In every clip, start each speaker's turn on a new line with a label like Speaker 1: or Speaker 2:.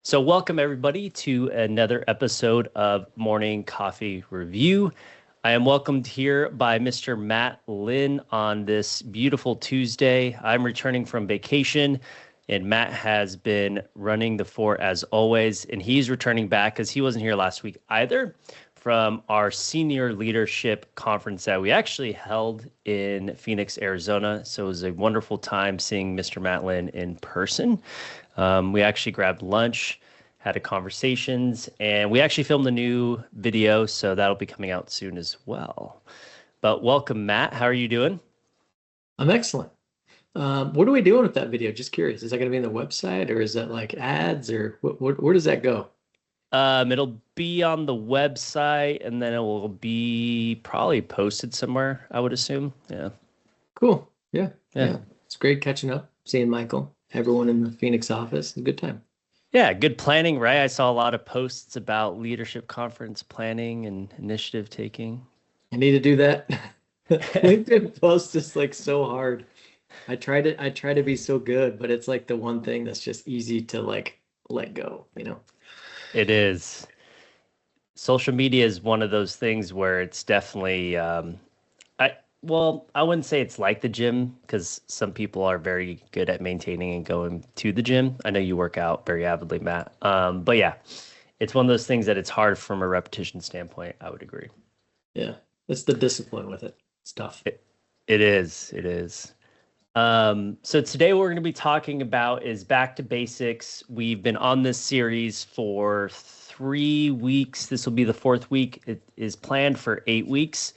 Speaker 1: So, welcome everybody to another episode of Morning Coffee Review. I am welcomed here by Mr. Matt Lin on this beautiful Tuesday. I'm returning from vacation, and Matt has been running the fort as always, and he's returning back because he wasn't here last week either from our senior leadership conference that we actually held in Phoenix, Arizona. So it was a wonderful time seeing Mr. Matt Lin in person. We actually grabbed lunch, had a conversations, and we actually filmed a new video, so that'll be coming out soon as well. But welcome, Matt. How are you doing?
Speaker 2: I'm excellent. What are we doing with that video? Just curious. Is that going to be on the website or is that like ads or where does that go?
Speaker 1: It'll be on the website, and then it will be probably posted somewhere, I would assume. Yeah.
Speaker 2: Cool. Yeah.
Speaker 1: Yeah.
Speaker 2: Yeah. It's great catching up, seeing Michael, everyone in the Phoenix office. A good time.
Speaker 1: Yeah, good planning, right? I saw a lot of posts about leadership conference planning and initiative taking.
Speaker 2: I need to do that. LinkedIn post is like so hard. I try to be so good, but it's like the one thing that's just easy to like let go.
Speaker 1: It is. Social media is one of those things where it's definitely I wouldn't say it's like the gym because some people are very good at maintaining and going to the gym. I know you work out very avidly, Matt. But yeah, it's one of those things that it's hard from a repetition standpoint. I would agree.
Speaker 2: Yeah. It's the discipline with it. It's tough.
Speaker 1: It is. It is. So today what we're going to be talking about is back to basics. We've been on this series for 3 weeks. This will be the fourth week. It is planned for 8 weeks.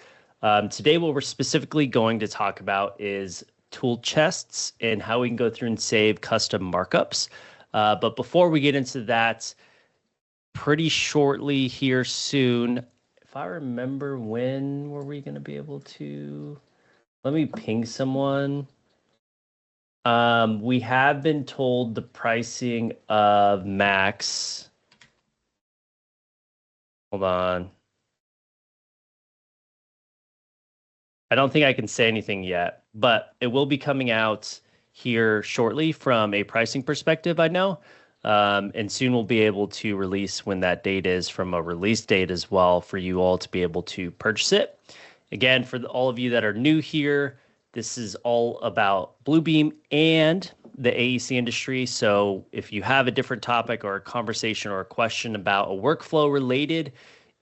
Speaker 1: Today, what we're specifically going to talk about is tool chests and how we can go through and save custom markups. But before we get into that, pretty shortly here soon, if I remember, when were we going to be able to? Let me ping someone. We have been told the pricing of Max. Hold on. I don't think I can say anything yet, but it will be coming out here shortly from a pricing perspective, I know. And soon we'll be able to release when that date is from a release date as well for you all to be able to purchase it. Again, for all of you that are new here, this is all about Bluebeam and the AEC industry. So if you have a different topic or a conversation or a question about a workflow related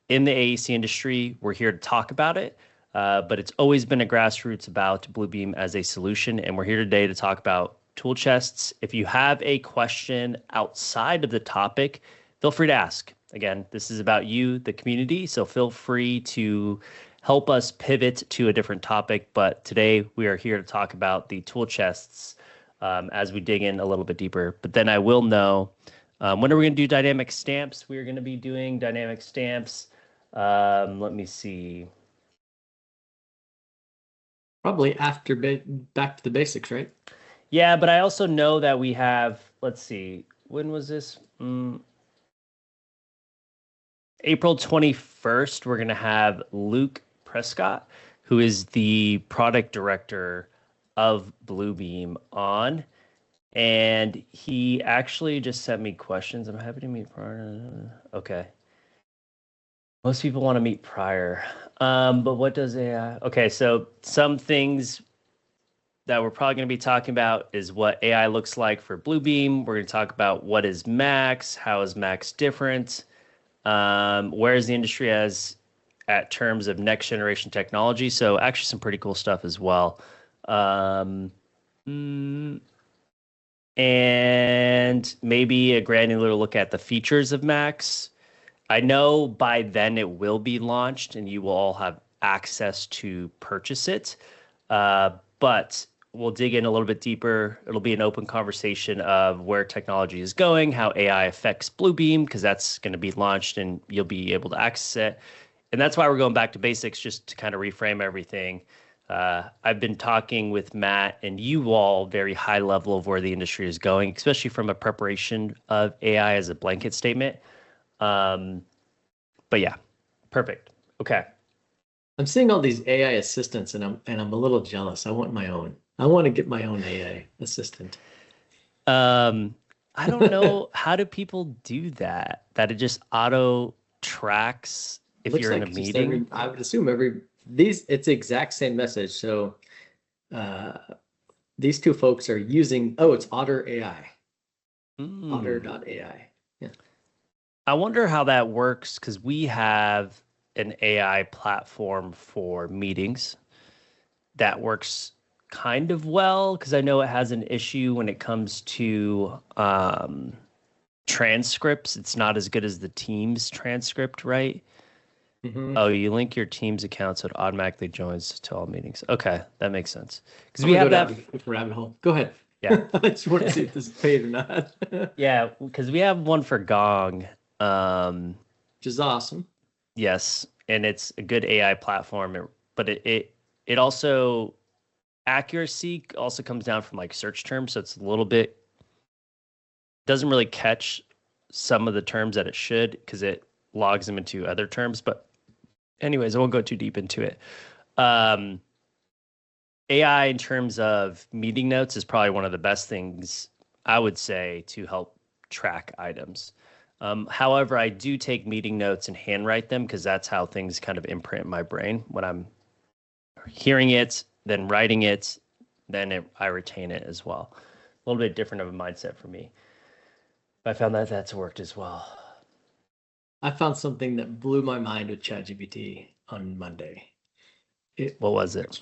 Speaker 1: in the AEC industry, we're here to talk about it. But it's always been a grassroots about Bluebeam as a solution. And we're here today to talk about tool chests. If you have a question outside of the topic, feel free to ask. Again, this is about you, the community. So feel free to help us pivot to a different topic. But today we are here to talk about the tool chests as we dig in a little bit deeper. But then I will know when are we going to do dynamic stamps? We're going to be doing dynamic stamps. Let me see.
Speaker 2: Probably after back to the basics, right?
Speaker 1: Yeah, but I also know that we have, let's see, when was this? April 21st, we're going to have Luke Prescott, who is the product director of Bluebeam on. And he actually just sent me questions. I'm happy to meet prior. Okay. Most people want to meet prior. But what does AI? Okay, so some things that we're probably going to be talking about is what AI looks like for Bluebeam. We're going to talk about what is Max, how is Max different, where is the industry as at terms of next generation technology. So actually some pretty cool stuff as well. Mm, and maybe a granular look at the features of Max. I know by then it will be launched and you will all have access to purchase it. But we'll dig in a little bit deeper. It'll be an open conversation of where technology is going, how AI affects Bluebeam, because that's going to be launched and you'll be able to access it. And that's why we're going back to basics, just to kind of reframe everything. I've been talking with Matt and you all very high level of where the industry is going, especially from a preparation of AI as a blanket statement. But yeah, perfect. Okay.
Speaker 2: I'm seeing all these AI assistants and I'm a little jealous. I want my own. I want to get my own AI assistant.
Speaker 1: Um, I don't know, how do people do that? That it just auto tracks if
Speaker 2: Looks
Speaker 1: you're in a
Speaker 2: like just
Speaker 1: meeting?
Speaker 2: I would assume these, it's the exact same message. So uh, these two folks are using, oh, it's Otter AI,
Speaker 1: Hmm.
Speaker 2: Otter.ai. Yeah.
Speaker 1: I wonder how that works because we have an AI platform for meetings that works kind of well because I know it has an issue when it comes to transcripts. It's not as good as the Teams transcript, right?
Speaker 2: Hmm.
Speaker 1: Oh, you link your Teams account so it automatically joins to all meetings. Okay, that makes sense. Because
Speaker 2: I'm
Speaker 1: we
Speaker 2: gonna go
Speaker 1: have that.
Speaker 2: down a rabbit hole. Go ahead.
Speaker 1: Yeah.
Speaker 2: I just want to see if this is paid or not.
Speaker 1: Yeah, because we have one for Gong. Um,
Speaker 2: Which is awesome.
Speaker 1: yes, and it's a good AI platform, but it also accuracy also comes down from like search terms, so it's a little bit doesn't really catch some of the terms that it should because it logs them into other terms. But anyways, I won't go too deep into it. Um, AI in terms of meeting notes is probably one of the best things I would say to help track items. However, I do take meeting notes and handwrite them because that's how things kind of imprint in my brain when I'm hearing it, then writing it, I retain it as well. A little bit different of a mindset for me. But I found that that's worked as well.
Speaker 2: I found something that blew my mind with ChatGPT on Monday. It
Speaker 1: What was it?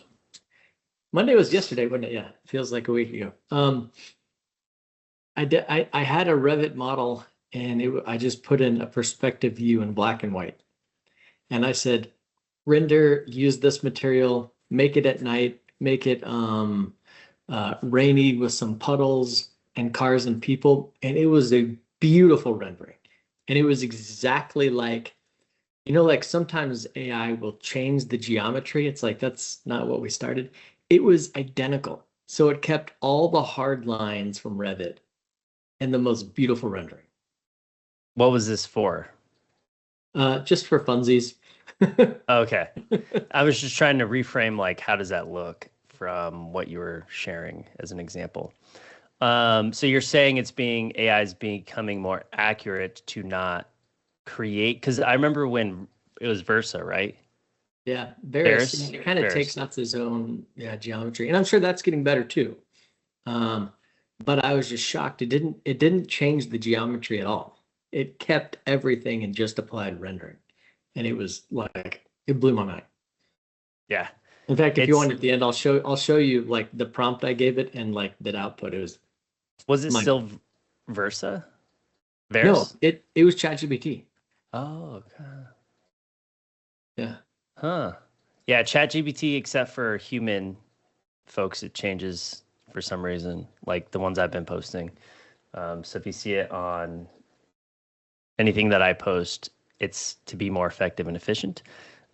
Speaker 2: Monday was yesterday, wasn't it? Yeah, feels like a week ago. I had a Revit model and I just put in a perspective view in black and white. And I said, render, use this material, make it at night, make it rainy with some puddles and cars and people. And it was a beautiful rendering. And it was exactly like, like sometimes AI will change the geometry. It's like, that's not what we started. It was identical. So it kept all the hard lines from Revit and the most beautiful rendering.
Speaker 1: What was this for?
Speaker 2: Just for funsies.
Speaker 1: Okay. I was just trying to reframe like how does that look from what you were sharing as an example. So you're saying AI is becoming more accurate to not create because I remember when it was Versa, right?
Speaker 2: Yeah, Varus,
Speaker 1: Varus,
Speaker 2: it kind of takes
Speaker 1: Varus.
Speaker 2: off his own, yeah, geometry, and I'm sure that's getting better too. Um, but I was just shocked. It didn't change the geometry at all. It kept everything and just applied rendering, and it was like it blew my mind.
Speaker 1: Yeah.
Speaker 2: In fact, if you
Speaker 1: It's
Speaker 2: want at the end, I'll show you like the prompt I gave it and like that output. It was
Speaker 1: was it
Speaker 2: mind.
Speaker 1: still Versa?
Speaker 2: No,
Speaker 1: Varus?
Speaker 2: it was ChatGPT.
Speaker 1: Oh, okay.
Speaker 2: Yeah.
Speaker 1: Huh. Yeah, ChatGPT, except for human folks, it changes for some reason, like the ones I've been posting. So if you see it on anything that I post, it's to be more effective and efficient.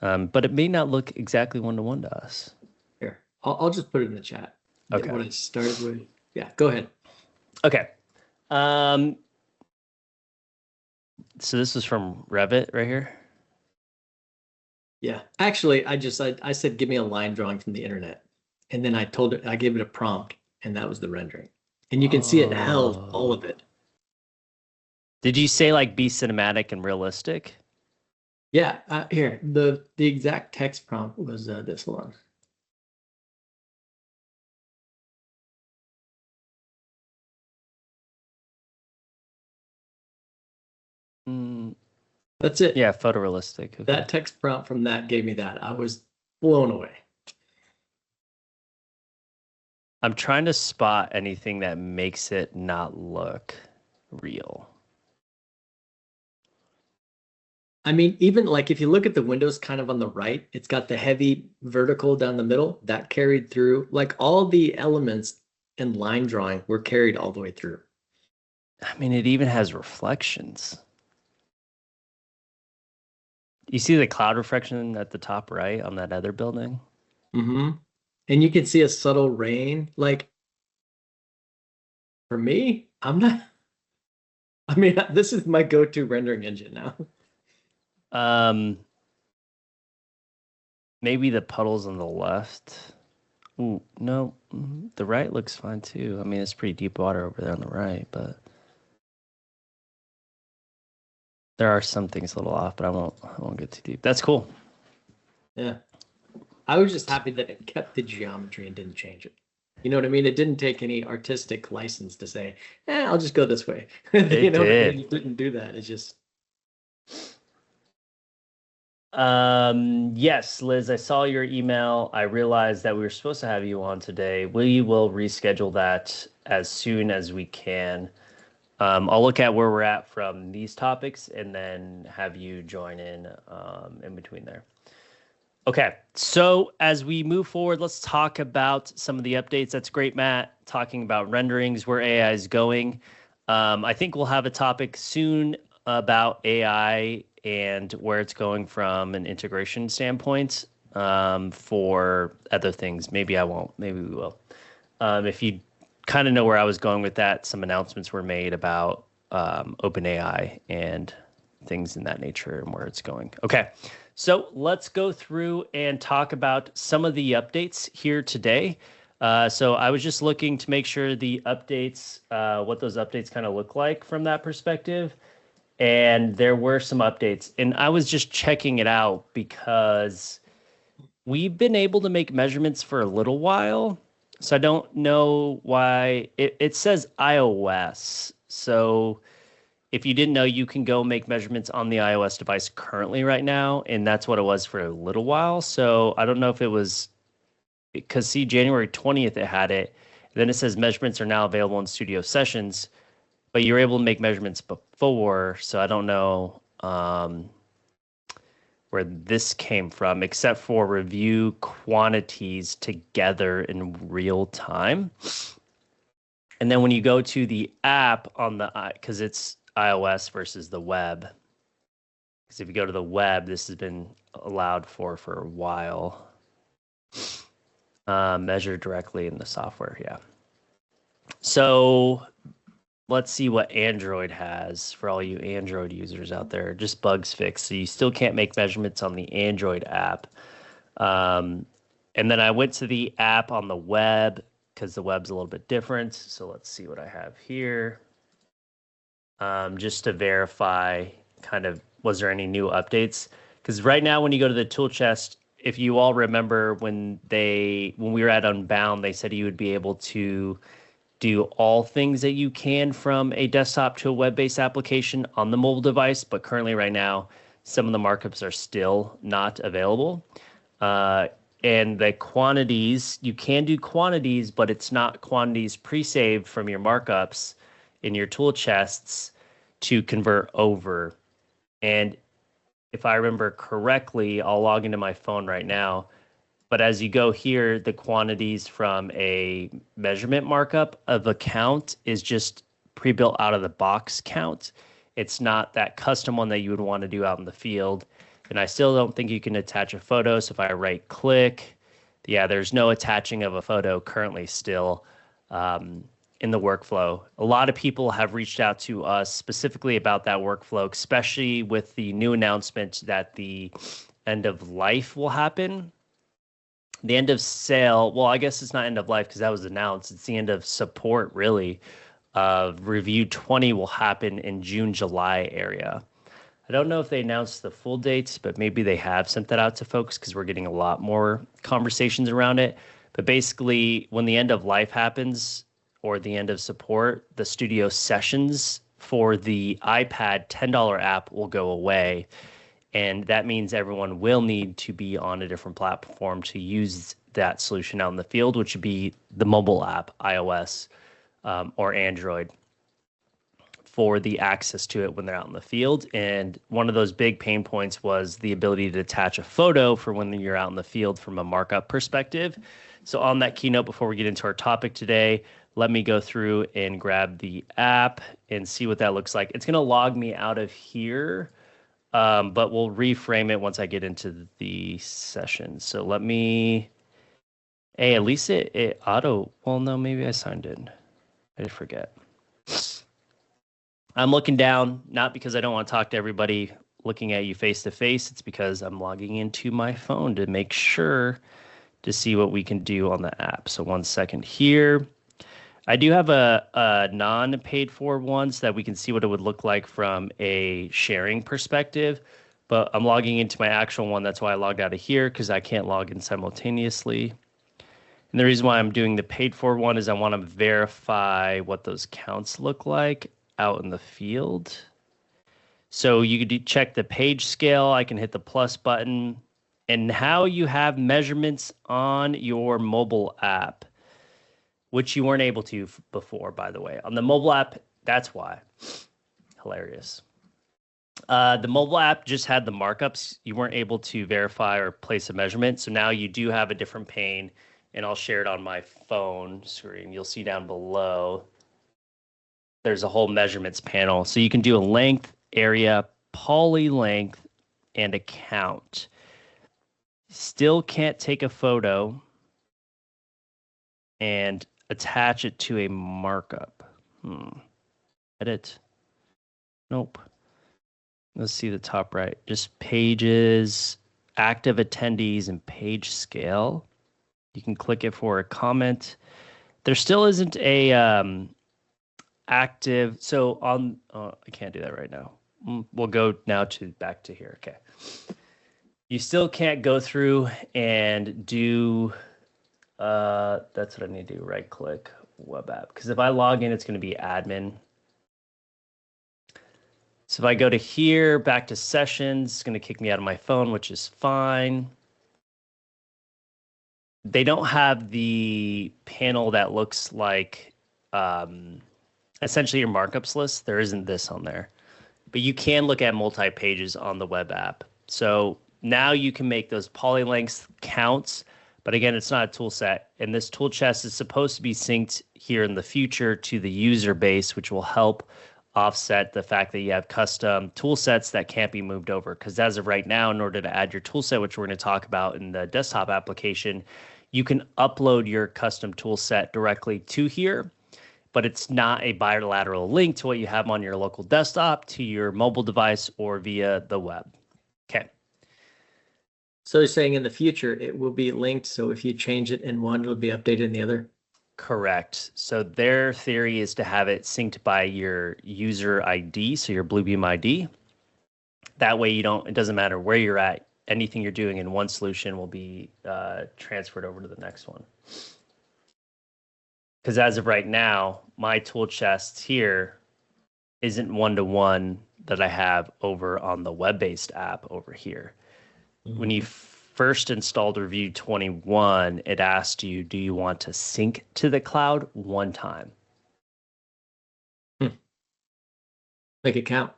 Speaker 1: But it may not look exactly one to one to us.
Speaker 2: Here, I'll just put it in the chat.
Speaker 1: Okay.
Speaker 2: What I started with. Yeah, go ahead.
Speaker 1: Okay. Um, so this is from Revit right here.
Speaker 2: Yeah, actually, I said give me a line drawing from the internet, and then I gave it a prompt, and that was the rendering, and you can see it held all
Speaker 1: Oh.
Speaker 2: of it.
Speaker 1: Did you say like be cinematic and realistic?
Speaker 2: Yeah, here the exact text prompt was this one.
Speaker 1: Mm,
Speaker 2: That's it.
Speaker 1: yeah, photorealistic. Okay.
Speaker 2: That text prompt from that gave me that. I was blown away.
Speaker 1: I'm trying to spot anything that makes it not look real.
Speaker 2: I mean, even like if you look at the windows kind of on the right, it's got the heavy vertical down the middle that carried through. Like all the elements in line drawing were carried all the way through.
Speaker 1: I mean, it even has reflections. You see the cloud reflection at the top right on that other building?
Speaker 2: Hmm. And you can see a subtle rain. Like for me, I'm not, I mean, this is my go-to rendering engine now.
Speaker 1: Um, maybe the puddles on the left. Ooh, no, the right looks fine too. I mean, it's pretty deep water over there on the right, but There are some things a little off, but I won't get too deep. That's cool.
Speaker 2: Yeah. I was just happy that it kept the geometry and didn't change it. You know what I mean? It didn't take any artistic license to say, I'll just go this way. You
Speaker 1: It
Speaker 2: know what I mean?
Speaker 1: did.
Speaker 2: It didn't do that. It's just,
Speaker 1: Yes, Liz, I saw your email. I realized that we were supposed to have you on today. We will reschedule that as soon as we can. I'll look at where we're at from these topics and then have you join in between there. Okay, so as we move forward, let's talk about some of the updates. That's great, Matt, talking about renderings, where AI is going. I think we'll have a topic soon about AI and where it's going from an integration standpoint for other things. Maybe I won't. Maybe we will. If you kind of know where I was going with that, some announcements were made about OpenAI and things in that nature and where it's going. Okay, so let's go through and talk about some of the updates here today. So I was just looking to make sure the updates, what those updates kind of look like from that perspective. And there were some updates. And I was just checking it out because we've been able to make measurements for a little while. So I don't know why it says iOS. So if you didn't know, you can go make measurements on the iOS device currently right now, and that's what it was for a little while. So I don't know if it was because see, January 20th it had it. Then it says measurements are now available in studio sessions, but you're able to make measurements before. So I don't know where this came from, except for review quantities together in real time. And then when you go to the app on the, because it's iOS versus the web, because if you go to the web, this has been allowed for a while. Measure directly in the software, yeah. So let's see what Android has for all you Android users out there. Just bugs fixed, so you still can't make measurements on the Android app. And then I went to the app on the web because the web's a little bit different. So let's see what I have here. Just to verify kind of, was there any new updates? Because right now when you go to the tool chest, if you all remember when we were at Unbound, they said you would be able to do all things that you can from a desktop to a web-based application on the mobile device. But currently right now, some of the markups are still not available. And the quantities, you can do quantities, but it's not quantities pre-saved from your markups in your tool chests to convert over. And if I remember correctly, I'll log into my phone right now. But as you go here, the quantities from a measurement markup of a count is just pre-built out of the box count. It's not that custom one that you would want to do out in the field. And I still don't think you can attach a photo. So if I right click, yeah, there's no attaching of a photo currently still in the workflow. A lot of people have reached out to us specifically about that workflow, especially with the new announcement that the end of life will happen. The end of sale, well, I guess it's not end of life because that was announced. It's the end of support, really. Review 20 will happen in June, July area. I don't know if they announced the full dates, but maybe they have sent that out to folks because we're getting a lot more conversations around it. But basically, when the end of life happens or the end of support, the studio sessions for the iPad $10 app will go away. And that means everyone will need to be on a different platform to use that solution out in the field, which would be the mobile app, iOS or Android, for the access to it when they're out in the field. And one of those big pain points was the ability to attach a photo for when you're out in the field from a markup perspective. So on that keynote, before we get into our topic today, let me go through and grab the app and see what that looks like. It's going to log me out of here, but we'll reframe it once I get into the session. So let me, hey, at least it auto, well, no, maybe I signed in. I did forget. I'm looking down, not because I don't want to talk to everybody looking at you face to face. It's because I'm logging into my phone to make sure to see what we can do on the app. So 1 second here. I do have a non-paid for one so that we can see what it would look like from a sharing perspective. But I'm logging into my actual one. That's why I logged out of here because I can't log in simultaneously. And the reason why I'm doing the paid for one is I want to verify what those counts look like out in the field. So you could check the page scale. I can hit the plus button and how you have measurements on your mobile app, which you weren't able to before, by the way. On the mobile app, that's why. Hilarious. The mobile app just had the markups. You weren't able to verify or place a measurement. So now you do have a different pane, and I'll share it on my phone screen. You'll see down below, there's a whole measurements panel. So you can do a length, area, poly length, and a count. Still can't take a photo and attach it to a markup. Edit. Nope. Let's see the top right. Just pages, active attendees, and page scale. You can click it for a comment. There still isn't a active. So on, I can't do that right now. We'll go now back to here. Okay. You still can't go through and do. That's what I need to do. Right click web app. Because if I log in, it's going to be admin. So if I go to here, back to sessions, it's going to kick me out of my phone, which is fine. They don't have the panel that looks like essentially your markups list. There isn't this on there. But you can look at multi-pages on the web app. So now you can make those poly lengths counts. But again, it's not a tool set. And this tool chest is supposed to be synced here in the future to the user base, which will help offset the fact that you have custom tool sets that can't be moved over. Because as of right now, in order to add your tool set, which we're going to talk about in the desktop application, you can upload your custom tool set directly to here, but it's not a bilateral link to what you have on your local desktop to your mobile device or via the web. Okay.
Speaker 2: So you're saying in the future, it will be linked. So if you change it in one, it'll be updated in the other?
Speaker 1: Correct. So their theory is to have it synced by your user ID, so your Bluebeam ID. That way it doesn't matter where you're at, anything you're doing in one solution will be transferred over to the next one. Because as of right now, my tool chest here isn't one-to-one that I have over on the web-based app over here. Mm-hmm. When you first installed Review 21, it asked you, do you want to sync to the cloud one time?
Speaker 2: Make it count.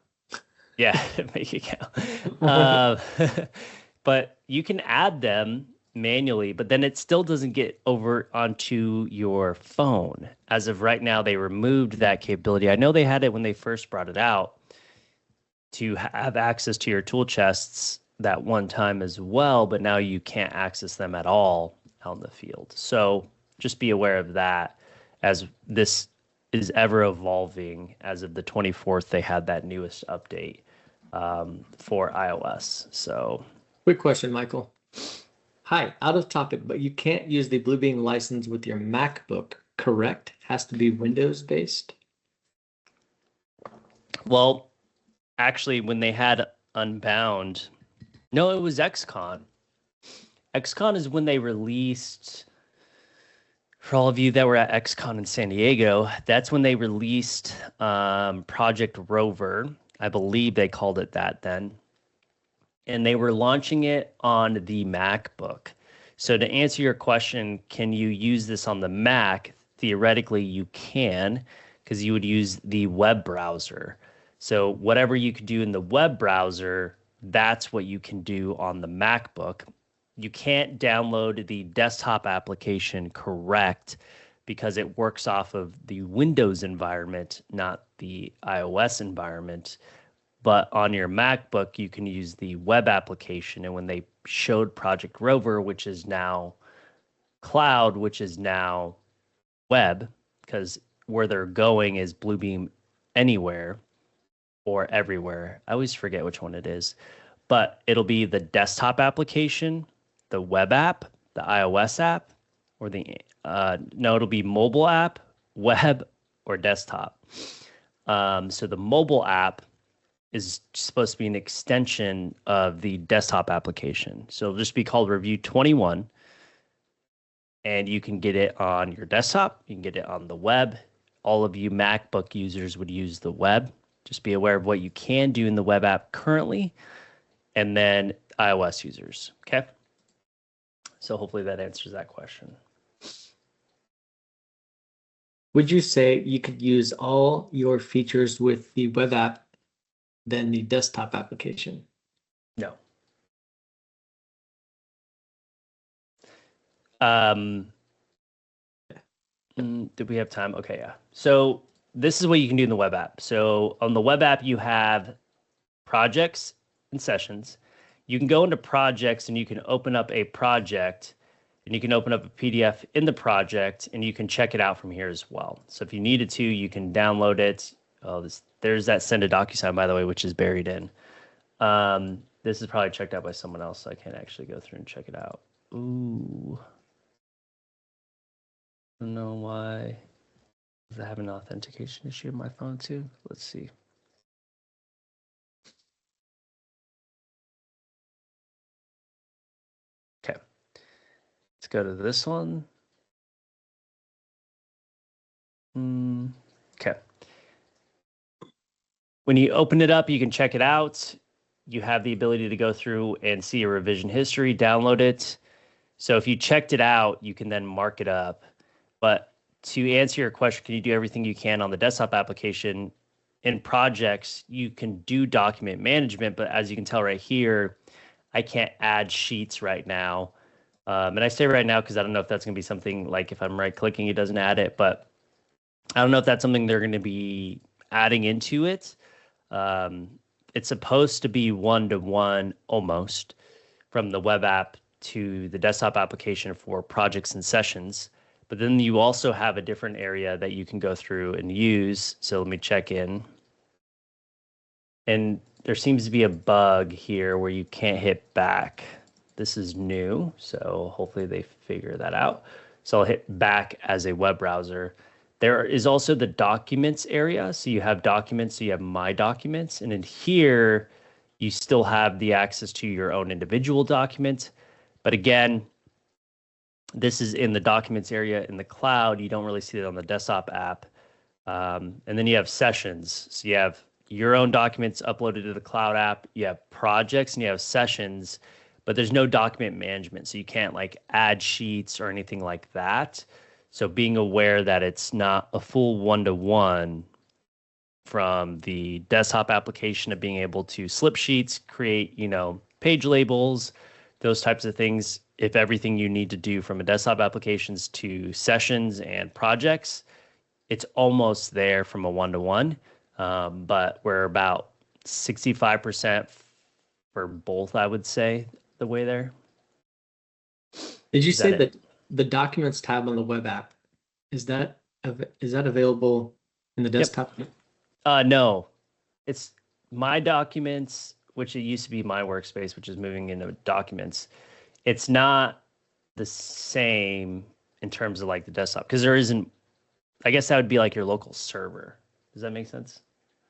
Speaker 1: Yeah, make it count. But you can add them manually, but then it still doesn't get over onto your phone. As of right now, they removed that capability. I know they had it when they first brought it out to have access to your tool chests that one time as well, but now you can't access them at all out in the field. So just be aware of that as this is ever evolving. As of the 24th, they had that newest update for iOS. So
Speaker 2: quick question, Michael. Hi, out of topic, but you can't use the Bluebeam license with your MacBook, correct? Has to be Windows based?
Speaker 1: Well, actually, when they had Unbound, no, it was XCon. XCon is when they released, for all of you that were at XCon in San Diego, that's when they released Project Rover. I believe they called it that then. And they were launching it on the MacBook. So to answer your question, can you use this on the Mac? Theoretically, you can, because you would use the web browser. So whatever you could do in the web browser, that's what you can do on the MacBook. You can't download the desktop application correct because it works off of the Windows environment, not the iOS environment. But on your MacBook, you can use the web application. And when they showed Project Rover, which is now cloud, which is now web, because where they're going is Bluebeam Anywhere or Everywhere. I always forget which one it is. But it'll be the desktop application, the web app, the iOS app, or it'll be mobile app web or desktop. So the mobile app is supposed to be an extension of the desktop application. So it'll just be called Review 21. And you can get it on your desktop. You can get it on the web. All of you MacBook users would use the web. Just be aware of what you can do in the web app currently. And then iOS users, okay? So hopefully that answers that question.
Speaker 2: Would you say you could use all your features with the web app than the desktop application?
Speaker 1: No. Did we have time? Okay, yeah. So this is what you can do in the web app. So on the web app, you have projects and sessions. You can go into projects and you can open up a project and you can open up a PDF in the project and you can check it out from here as well. So if you needed to, you can download it. Oh, there's that send a DocuSign, by the way, which is buried in. This is probably checked out by someone else, so I can't actually go through and check it out. Ooh. I don't know why. Does it have an authentication issue on my phone too? Let's see. Okay. Let's go to this one. Okay. When you open it up, you can check it out. You have the ability to go through and see a revision history, download it. So if you checked it out, you can then mark it up. But to answer your question, can you do everything you can on the desktop application? In projects, you can do document management, but as you can tell right here, I can't add sheets right now. And I say right now because I don't know if that's going to be something like if I'm right-clicking, it doesn't add it, but I don't know if that's something they're going to be adding into it. It's supposed to be one-to-one almost from the web app to the desktop application for projects and sessions. But then you also have a different area that you can go through and use. So let me check in. And there seems to be a bug here where you can't hit back. This is new, so hopefully they figure that out. So I'll hit back as a web browser. There is also the documents area. So you have documents, so you have my documents. And in here, you still have the access to your own individual document. But again, this is in the documents area in the cloud. You don't really see it on the desktop app. And then you have sessions. So you have your own documents uploaded to the cloud app. You have projects and you have sessions, but there's no document management. So you can't like add sheets or anything like that. So being aware that it's not a full one-to-one from the desktop application of being able to slip sheets, create, page labels, those types of things. If everything you need to do from a desktop applications to sessions and projects, it's almost there from a one-to-one, but we're about 65% for both, I would say, the way there.
Speaker 2: Did you say that the documents tab on the web app, is that available in the desktop?
Speaker 1: Yep. No, it's my documents, which it used to be my workspace, which is moving into documents. It's not the same in terms of like the desktop because there isn't, I guess that would be like your local server. Does that make sense?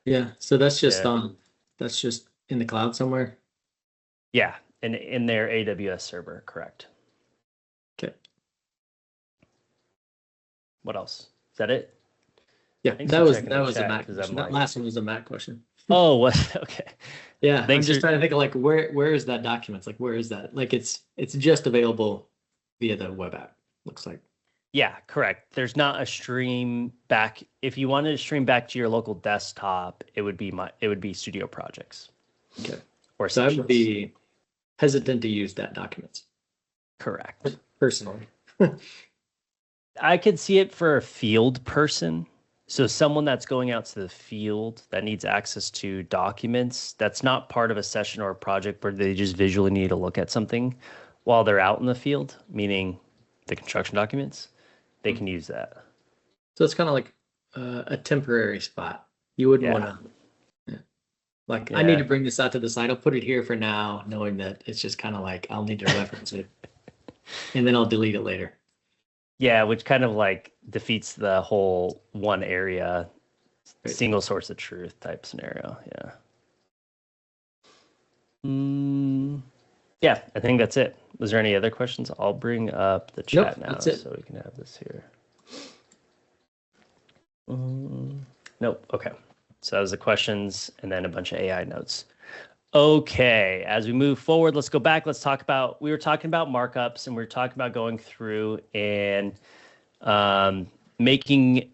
Speaker 2: Yeah. So that's just that's just in the cloud somewhere.
Speaker 1: Yeah, in their AWS server, correct.
Speaker 2: Okay.
Speaker 1: What else? Is that it?
Speaker 2: Yeah, that was a Mac question. That last one was a Mac question.
Speaker 1: Oh, what? Okay.
Speaker 2: Yeah, I'm just trying to think of like where is that document? Like where is that? Like it's just available via the web app. Looks like.
Speaker 1: Yeah, correct. There's not a stream back. If you wanted to stream back to your local desktop, it would be Studio Projects.
Speaker 2: Okay.
Speaker 1: Or
Speaker 2: so I would be hesitant to use that document.
Speaker 1: Correct.
Speaker 2: Personally.
Speaker 1: I could see it for a field person. So someone that's going out to the field that needs access to documents, that's not part of a session or a project where they just visually need to look at something while they're out in the field, meaning the construction documents, they can use that.
Speaker 2: So it's kind of like a temporary spot. You wouldn't want to, I need to bring this out to the site. I'll put it here for now, knowing that it's just kind of like, I'll need to reference it and then I'll delete it later.
Speaker 1: Yeah, which kind of like defeats the whole one area,
Speaker 2: Right.
Speaker 1: single source of truth type scenario. Yeah. Mm, yeah, I think that's it. Was there any other questions? I'll bring up the
Speaker 2: Nope,
Speaker 1: chat now
Speaker 2: that's it.
Speaker 1: so we can have this here. Nope. Okay. So that was the questions and then a bunch of AI notes. Okay, as we move forward, let's go back. Let's talk about, we were talking about markups and we were talking about going through and making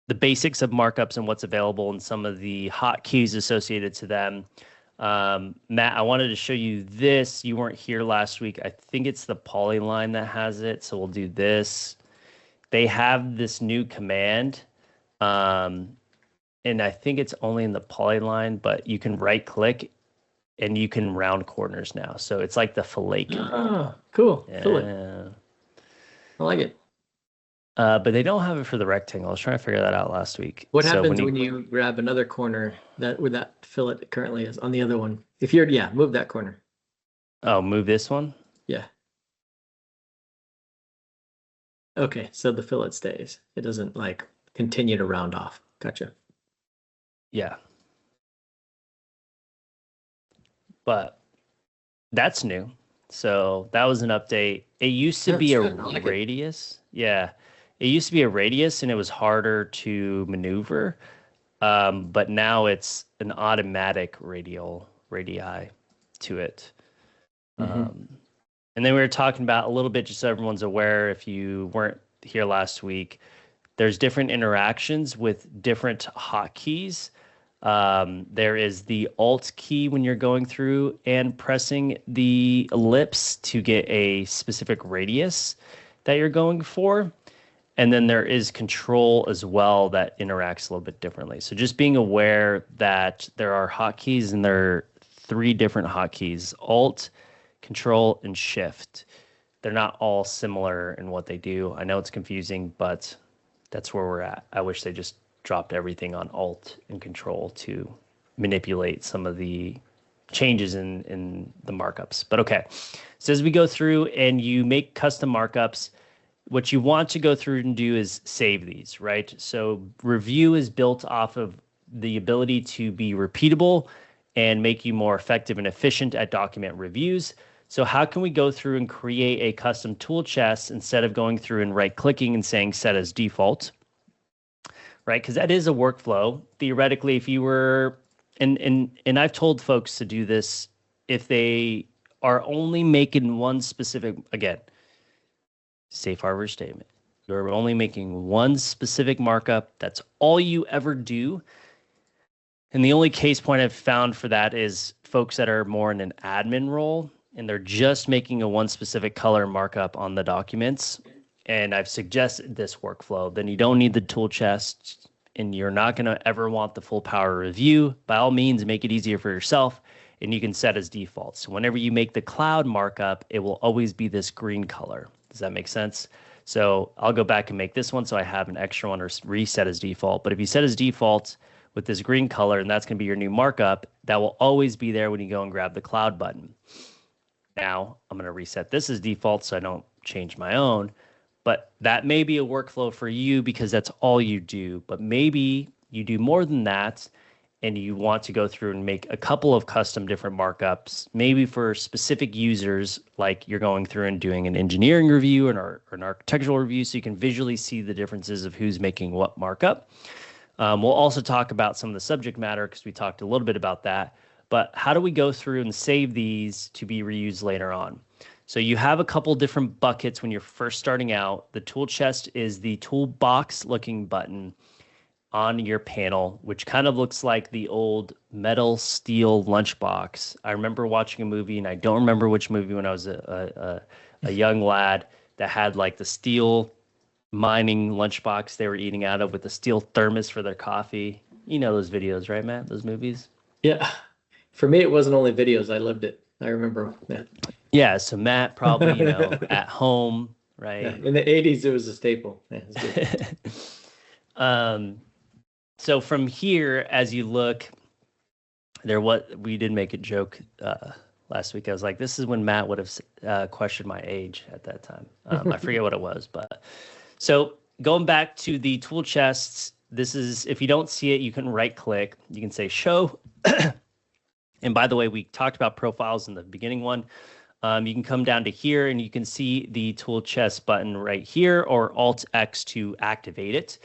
Speaker 1: the basics of markups and what's available and some of the hotkeys associated to them. Matt, I wanted to show you this. You weren't here last week. I think it's the Polyline that has it. So we'll do this. They have this new command. And I think it's only in the Polyline, but you can right click and you can round corners now. So it's like the fillet command.
Speaker 2: Oh, cool. Fillet.
Speaker 1: Yeah.
Speaker 2: I like it.
Speaker 1: But they don't have it for the rectangle. I was trying to figure that out last week.
Speaker 2: What
Speaker 1: So
Speaker 2: happens when you grab another corner that where that fillet currently is on the other one? If you're, yeah, move that corner.
Speaker 1: Oh, move this one?
Speaker 2: Yeah. Okay, so the fillet stays. It doesn't like continue to round off. Gotcha.
Speaker 1: Yeah. But that's new. So that was an update. It used to be a radius. Yeah. It used to be a radius and it was harder to maneuver. But now it's an automatic radii to it. And then we were talking about a little bit, just so everyone's aware, if you weren't here last week, there's different interactions with different hotkeys. There is the Alt key when you're going through and pressing the ellipse to get a specific radius that you're going for. And then there is Control as well that interacts a little bit differently. So just being aware that there are hotkeys and there are 3 different hotkeys: Alt, Control, and Shift. They're not all similar in what they do. I know it's confusing, but that's where we're at. I wish they just dropped everything on Alt and Control to manipulate some of the changes in the markups. But okay, so as we go through and you make custom markups, what you want to go through and do is save these, right? So Revu is built off of the ability to be repeatable and make you more effective and efficient at document reviews. So how can we go through and create a custom tool chest instead of going through and right-clicking and saying set as default, right? Because that is a workflow. Theoretically, if you were, and I've told folks to do this if they are only making one specific, again, safe harbor statement. You're only making one specific markup. That's all you ever do. And the only case point I've found for that is folks that are more in an admin role and they're just making a one specific color markup on the documents. And I've suggested this workflow. Then you don't need the tool chest and you're not going to ever want the full power review. By all means, make it easier for yourself and you can set as default. So whenever you make the cloud markup, it will always be this green color. Does that make sense? So I'll go back and make this one so I have an extra one or reset as default. But if you set as default with this green color, and that's going to be your new markup, that will always be there when you go and grab the cloud button. Now I'm going to reset this as default so I don't change my own. But that may be a workflow for you because that's all you do. But maybe you do more than that and you want to go through and make a couple of custom different markups, maybe for specific users, like you're going through and doing an engineering review or an architectural review so you can visually see the differences of who's making what markup. We'll also talk about some of the subject matter because we talked a little bit about that. But how do we go through and save these to be reused later on? So you have a couple different buckets when you're first starting out. The tool chest is the toolbox looking button on your panel, which kind of looks like the old metal steel lunchbox. I remember watching a movie, and I don't remember which movie, when I was a young lad, that had like the steel mining lunchbox they were eating out of with the steel thermos for their coffee. You know those videos, right, Matt? Those movies?
Speaker 2: Yeah. For me, it wasn't only videos. I lived it. I remember. Yeah.
Speaker 1: Yeah. So Matt probably, at home, right?
Speaker 2: Yeah. In the 80s, it was a staple. Yeah, it was good.
Speaker 1: So from here, as you look, we did make a joke last week. I was like, this is when Matt would have questioned my age at that time. I forget what it was, but so going back to the tool chests, this is, if you don't see it, you can right click, you can say show. And by the way, we talked about profiles in the beginning one. You can come down to here and you can see the tool chest button right here, or Alt X to activate it.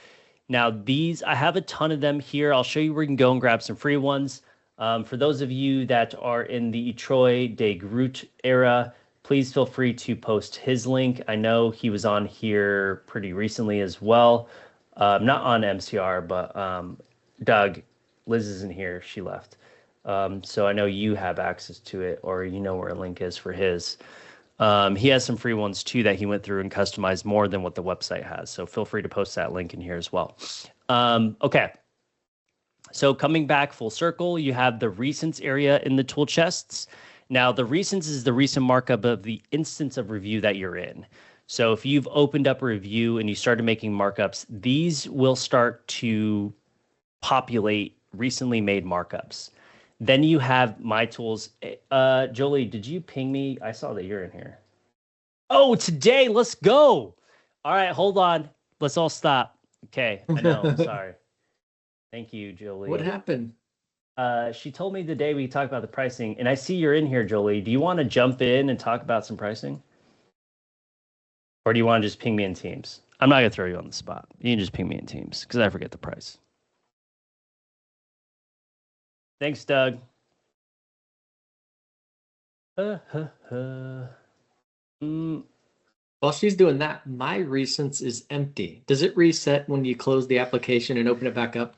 Speaker 1: Now these, I have a ton of them here. I'll show you where you can go and grab some free ones. For those of you that are in the Troy de Groot era, please feel free to post his link. I know he was on here pretty recently as well. Not on MCR, but Doug, Liz isn't here. She left. So I know you have access to it, or you know where a link is for his. He has some free ones too that he went through and customized more than what the website has. So feel free to post that link in here as well. Okay. So coming back full circle, you have the recents area in the tool chests. Now the recents is the recent markup of the instance of review that you're in. So if you've opened up a review and you started making markups, these will start to populate recently made markups. Then you have my tools. Jolie, did you ping me? I saw that you're in here. Oh, today, let's go. All right, hold on. Let's all stop. Okay, I know, I'm sorry. Thank you, Jolie.
Speaker 2: What happened?
Speaker 1: She told me the day we talked about the pricing, and I see you're in here, Jolie. Do you want to jump in and talk about some pricing? Or do you want to just ping me in Teams? I'm not going to throw you on the spot. You can just ping me in Teams because I forget the price. Thanks, Doug.
Speaker 2: While she's doing that, my recents is empty. Does it reset when you close the application and open it back up?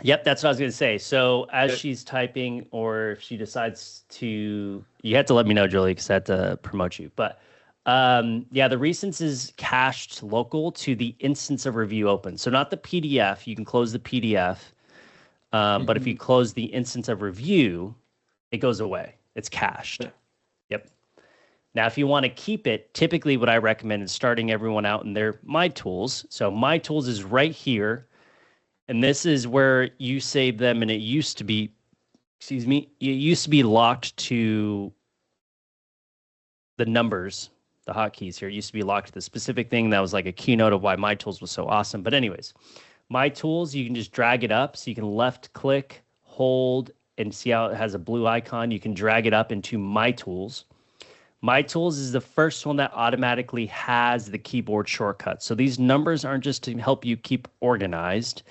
Speaker 1: Yep, that's what I was going to say. So as she's typing, or if she decides to, you have to let me know, Julie, because I have to promote you. But yeah, the recents is cached local to the instance of review open. So not the PDF. You can close the PDF. But if you close the instance of review, it goes away. It's cached. Yep. Now, if you want to keep it, typically what I recommend is starting everyone out in their My Tools. So My Tools is right here. And this is where you save them. And it used to be, excuse me, it used to be locked to the numbers, the hotkeys here. It used to be locked to the specific thing. That was like a keynote of why My Tools was so awesome. But anyways, My Tools, you can just drag it up. So you can left click, hold, and see how it has a blue icon. You can drag it up into My Tools. My Tools is the first one that automatically has the keyboard shortcut. So these numbers aren't just to help you keep organized.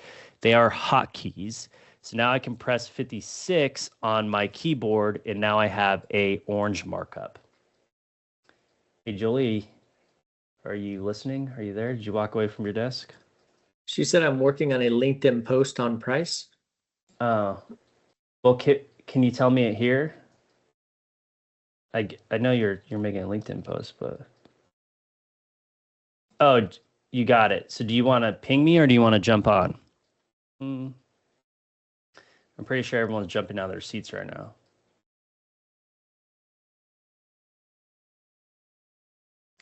Speaker 1: They are hotkeys. So now I can press 56 on my keyboard, and now I have a orange markup. Hey, Julie, are you listening? Are you there? Did you walk away from your desk?
Speaker 2: She said I'm working on a LinkedIn post on price.
Speaker 1: Oh, well, can you tell me it here? I know you're making a LinkedIn post, but oh, you got it. So do you want to ping me or do you want to jump on? I'm pretty sure everyone's jumping out of their seats right now.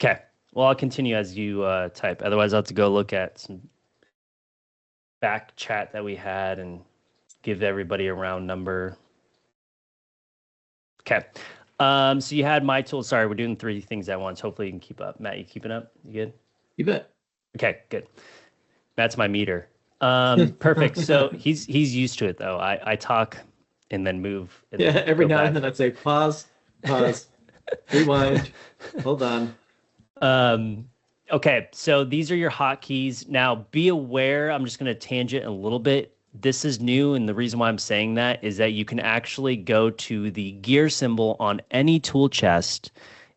Speaker 1: Okay. Well, I'll continue as you type. Otherwise, I'll have to go look at some back chat that we had and give everybody a round number. Okay. So you had My Tools. Sorry, we're doing 3 things at once. Hopefully you can keep up. Matt, you keeping up? You good?
Speaker 2: You bet.
Speaker 1: Okay, good. That's my meter. Perfect. So he's used to it though. I talk and then move. And
Speaker 2: yeah,
Speaker 1: then
Speaker 2: every now and then I'd say pause, rewind, hold on.
Speaker 1: Okay, so these are your hotkeys. Now be aware, I'm just going to tangent a little bit. This is new, and the reason why I'm saying that is that you can actually go to the gear symbol on any tool chest,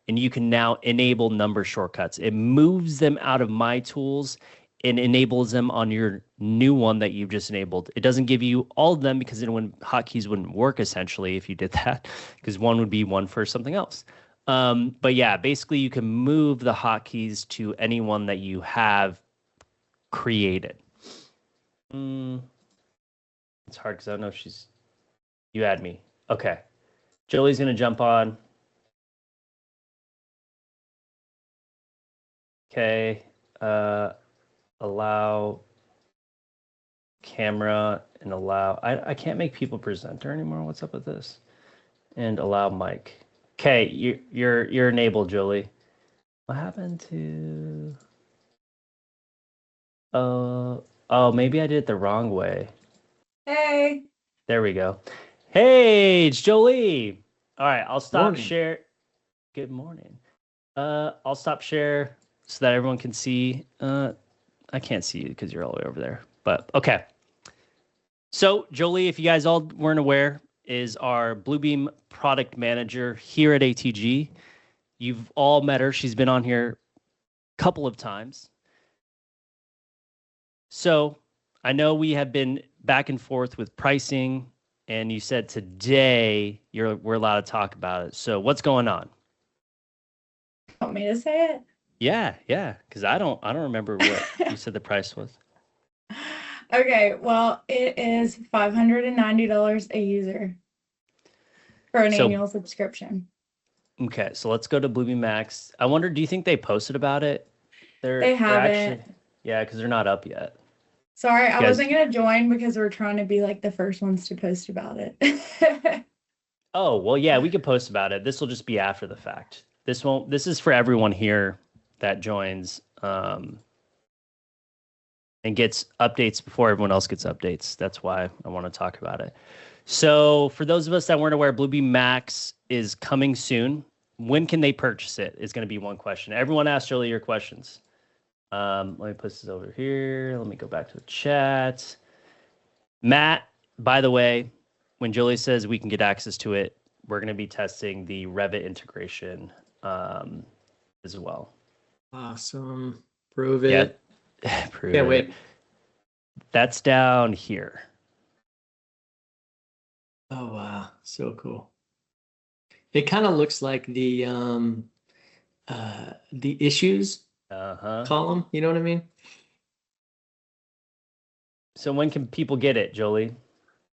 Speaker 1: and you can now enable number shortcuts. It moves them out of My Tools and enables them on your new one that you've just enabled. It doesn't give you all of them because then hotkeys wouldn't work essentially if you did that, because one would be one for something else. But yeah, basically you can move the hotkeys to anyone that you have created. It's hard because I don't know if you add me. Okay. Jolie's going to jump on. Okay. Allow camera and allow. I can't make people presenter anymore. What's up with this? and allow mic. Okay, you're enabled, Julie. What happened to? Oh, maybe I did it the wrong way.
Speaker 3: Hey.
Speaker 1: There we go. Hey, it's Jolie. All right, I'll stop share. Good morning. I'll stop share so that everyone can see. I can't see you because you're all the way over there. But okay. So Jolie, if you guys all weren't aware, is our Bluebeam product manager here at ATG. You've all met her. She's been on here a couple of times. So I know we have been back and forth with pricing, and you said today we're allowed to talk about it. So what's going on?
Speaker 3: Want me to say it?
Speaker 1: Yeah, because I don't remember what you said the price was.
Speaker 3: Okay, well, it is $590 a user for an annual subscription.
Speaker 1: Okay, so let's go to Bluebeam Max. I wonder, do you think they posted about it?
Speaker 3: They haven't.
Speaker 1: Yeah, because they're not up yet.
Speaker 3: Sorry, I wasn't going to join because we're trying to be like the first ones to post about it.
Speaker 1: Oh, well, yeah, we could post about it. This will just be after the fact. This is for everyone here that joins and gets updates before everyone else gets updates. That's why I want to talk about it. So for those of us that weren't aware, Bluebeam Max is coming soon. When can they purchase it is going to be one question. Everyone ask Jolie your questions. Let me put this over here. Let me go back to the chat. Matt, by the way, when Jolie says we can get access to it, we're going to be testing the Revit integration as well.
Speaker 2: Awesome. Prove it.
Speaker 1: Yeah, prove
Speaker 2: yeah,
Speaker 1: it.
Speaker 2: Wait.
Speaker 1: That's down here.
Speaker 2: Oh, wow. So cool. It kind of looks like the issues column. You know what I mean?
Speaker 1: So when can people get it, Jolie?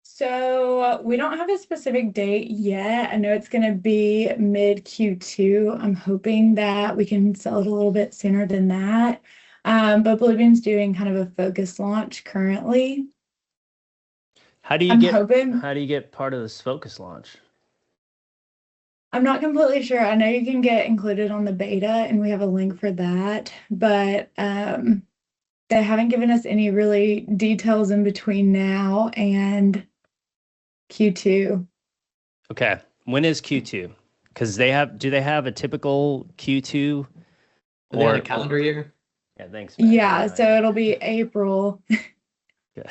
Speaker 3: So we don't have a specific date yet. I know it's going to be mid Q2. I'm hoping that we can sell it a little bit sooner than that. But Bluebeam's doing kind of a focus launch currently.
Speaker 1: How do you get part of this focus launch?
Speaker 3: I'm not completely sure. I know you can get included on the beta, and we have a link for that, but they haven't given us any really details in between now and Q2.
Speaker 1: Okay. When is Q2? Because do they have a typical Q2
Speaker 2: or a calendar year?
Speaker 1: Yeah, thanks, man.
Speaker 3: Yeah, so it'll be April.
Speaker 1: Yeah.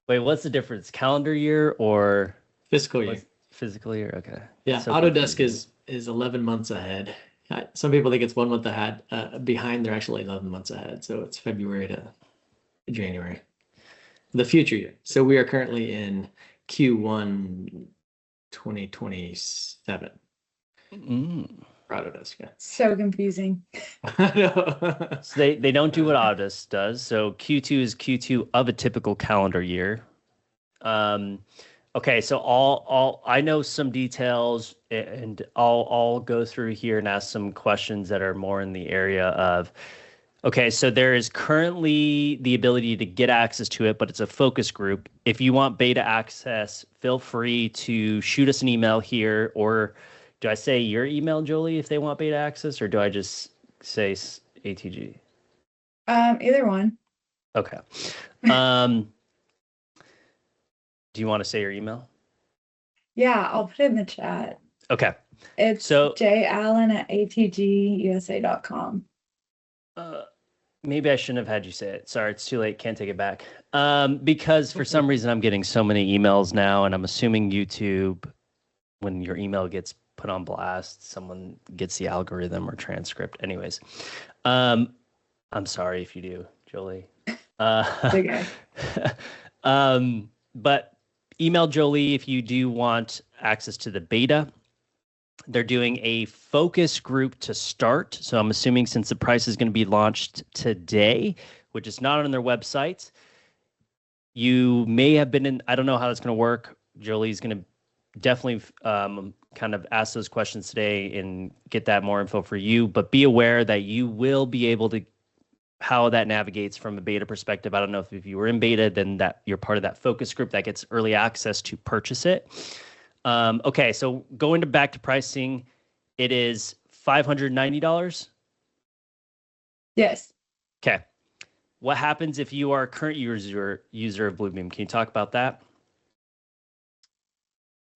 Speaker 1: Wait, what's the difference? Calendar year or
Speaker 2: fiscal year?
Speaker 1: Fiscal year, okay.
Speaker 2: Yeah, so Autodesk is 11 months ahead. Some people think it's 1 month ahead. Behind, they're actually 11 months ahead. So it's February to January. The future year. So we are currently in Q1 2027. Autodesk. Yeah.
Speaker 3: So confusing.
Speaker 1: So they don't do what Autodesk does. So Q2 is Q2 of a typical calendar year. Okay, so I know some details, and I'll go through here and ask some questions that are more in the area of. Okay, so there is currently the ability to get access to it, but it's a focus group. If you want beta access, feel free to shoot us an email here, or do I say your email, Jolie, if they want beta access, or do I just say ATG?
Speaker 3: Either one.
Speaker 1: Okay. Do you want to say your email?
Speaker 3: Yeah, I'll put it in the chat.
Speaker 1: Okay.
Speaker 3: It'sjallen@atgusa.com.
Speaker 1: Maybe I shouldn't have had you say it. Sorry, it's too late. Can't take it back. Because for some reason I'm getting so many emails now, and I'm assuming YouTube, when your email gets put on blast, someone gets the algorithm or transcript. Anyways, I'm sorry if you do, Jolie.
Speaker 3: Okay.
Speaker 1: But email Jolie if you do want access to the beta. They're doing a focus group to start. So I'm assuming since the price is going to be launched today, which is not on their website, you may have been in, I don't know how that's going to work. Jolie's going to definitely kind of ask those questions today and get that more info for you. But be aware that you will be able to, how that navigates from a beta perspective. I don't know if you were in beta, then that you're part of that focus group that gets early access to purchase it. Okay, so back to pricing, it is $590.
Speaker 3: Yes.
Speaker 1: Okay. What happens if you are a current user of Bluebeam? Can you talk about that?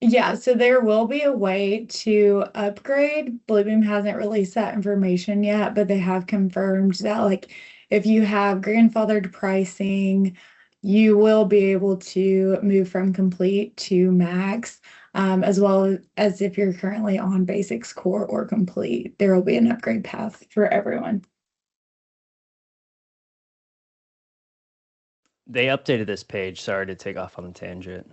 Speaker 3: Yeah, so there will be a way to upgrade. Bluebeam hasn't released that information yet, but they have confirmed that like if you have grandfathered pricing, you will be able to move from complete to max, as well as if you're currently on basics, core, or complete. There will be an upgrade path for everyone.
Speaker 1: They updated this page. Sorry to take off on the tangent.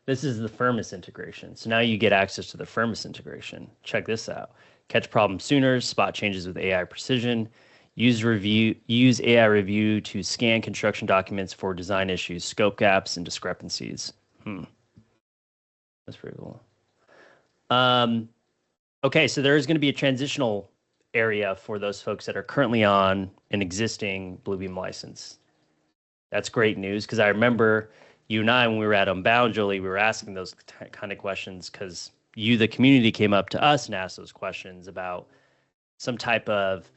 Speaker 1: This is the Firmus integration. So now you get access to the Firmus integration. Check this out. Catch problems sooner, spot changes with AI precision, use AI review to scan construction documents for design issues, scope gaps, and discrepancies. That's pretty cool. Okay, so there is going to be a transitional area for those folks that are currently on an existing Bluebeam license. That's great news, because I remember you and I, when we were at Unbound, Jolie, we were asking those kind of questions because you, the community, came up to us and asked those questions about some type of,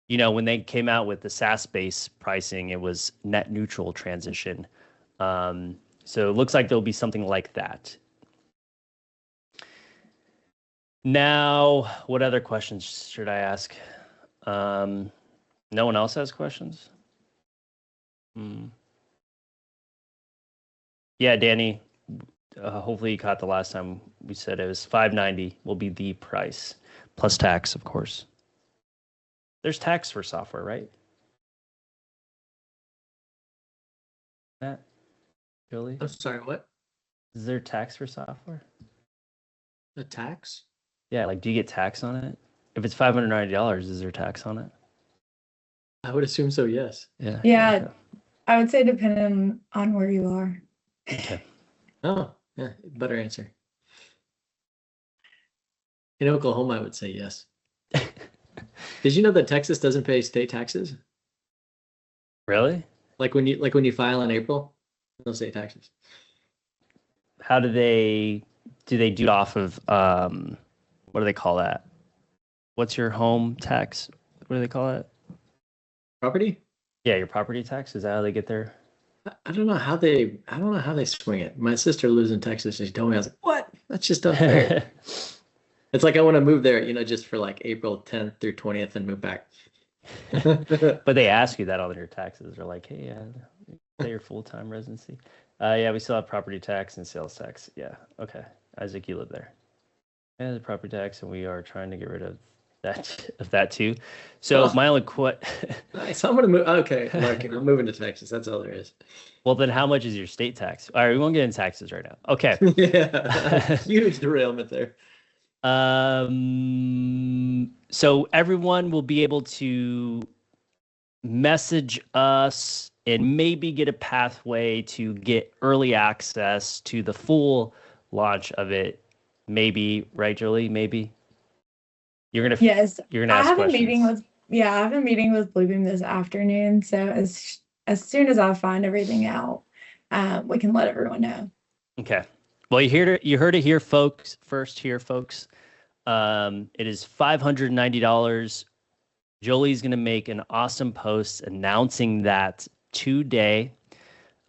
Speaker 1: when they came out with the SaaS-based pricing, it was net neutral transition. So it looks like there'll be something like that. Now, what other questions should I ask? No one else has questions? Yeah, Danny, hopefully you caught the last time we said it was $590 will be the price, plus tax, of course. There's tax for software, right? Matt? Julie?
Speaker 2: I'm sorry, what?
Speaker 1: Is there tax for software?
Speaker 2: The tax?
Speaker 1: Yeah, like do you get tax on it? If it's $590, is there tax on it?
Speaker 2: I would assume so, yes.
Speaker 1: Yeah.
Speaker 3: Yeah,
Speaker 1: Okay.
Speaker 3: I would say depending on where you are.
Speaker 1: Okay.
Speaker 2: Oh, yeah, better answer. In Oklahoma, I would say yes. Did you know that Texas doesn't pay state taxes?
Speaker 1: Really?
Speaker 2: Like when you file in April, no state taxes.
Speaker 1: How do they do it off of what do they call that? What's your home tax? What do they call it?
Speaker 2: Property?
Speaker 1: Yeah, your property tax. Is that how they get their?
Speaker 2: I don't know how they swing it. My sister lives in Texas and she told me, I was like, what? That's just unfair. It's like I want to move there, just for like April 10th through 20th and move back.
Speaker 1: But they ask you that on your taxes. They're like, hey, pay your full-time residency. Yeah, we still have property tax and sales tax. Yeah, okay. Isaac, you live there. Yeah, the property tax, and we are trying to get rid of that too. So my only
Speaker 2: Nice. I'm gonna move. Okay, I'm moving to Texas. That's all there is.
Speaker 1: Well, then how much is your state tax? All right, we won't get into taxes right now. Okay.
Speaker 2: Yeah, huge derailment there.
Speaker 1: So everyone will be able to message us and maybe get a pathway to get early access to the full launch of it. Maybe, right, Jolie? Maybe.
Speaker 3: Yes.
Speaker 1: You're gonna ask questions.
Speaker 3: I have a meeting with Bluebeam this afternoon. So as soon as I find everything out, we can let everyone know.
Speaker 1: Okay. Well, you heard it here, folks. First here, folks. It is $590. Jolie's going to make an awesome post announcing that today.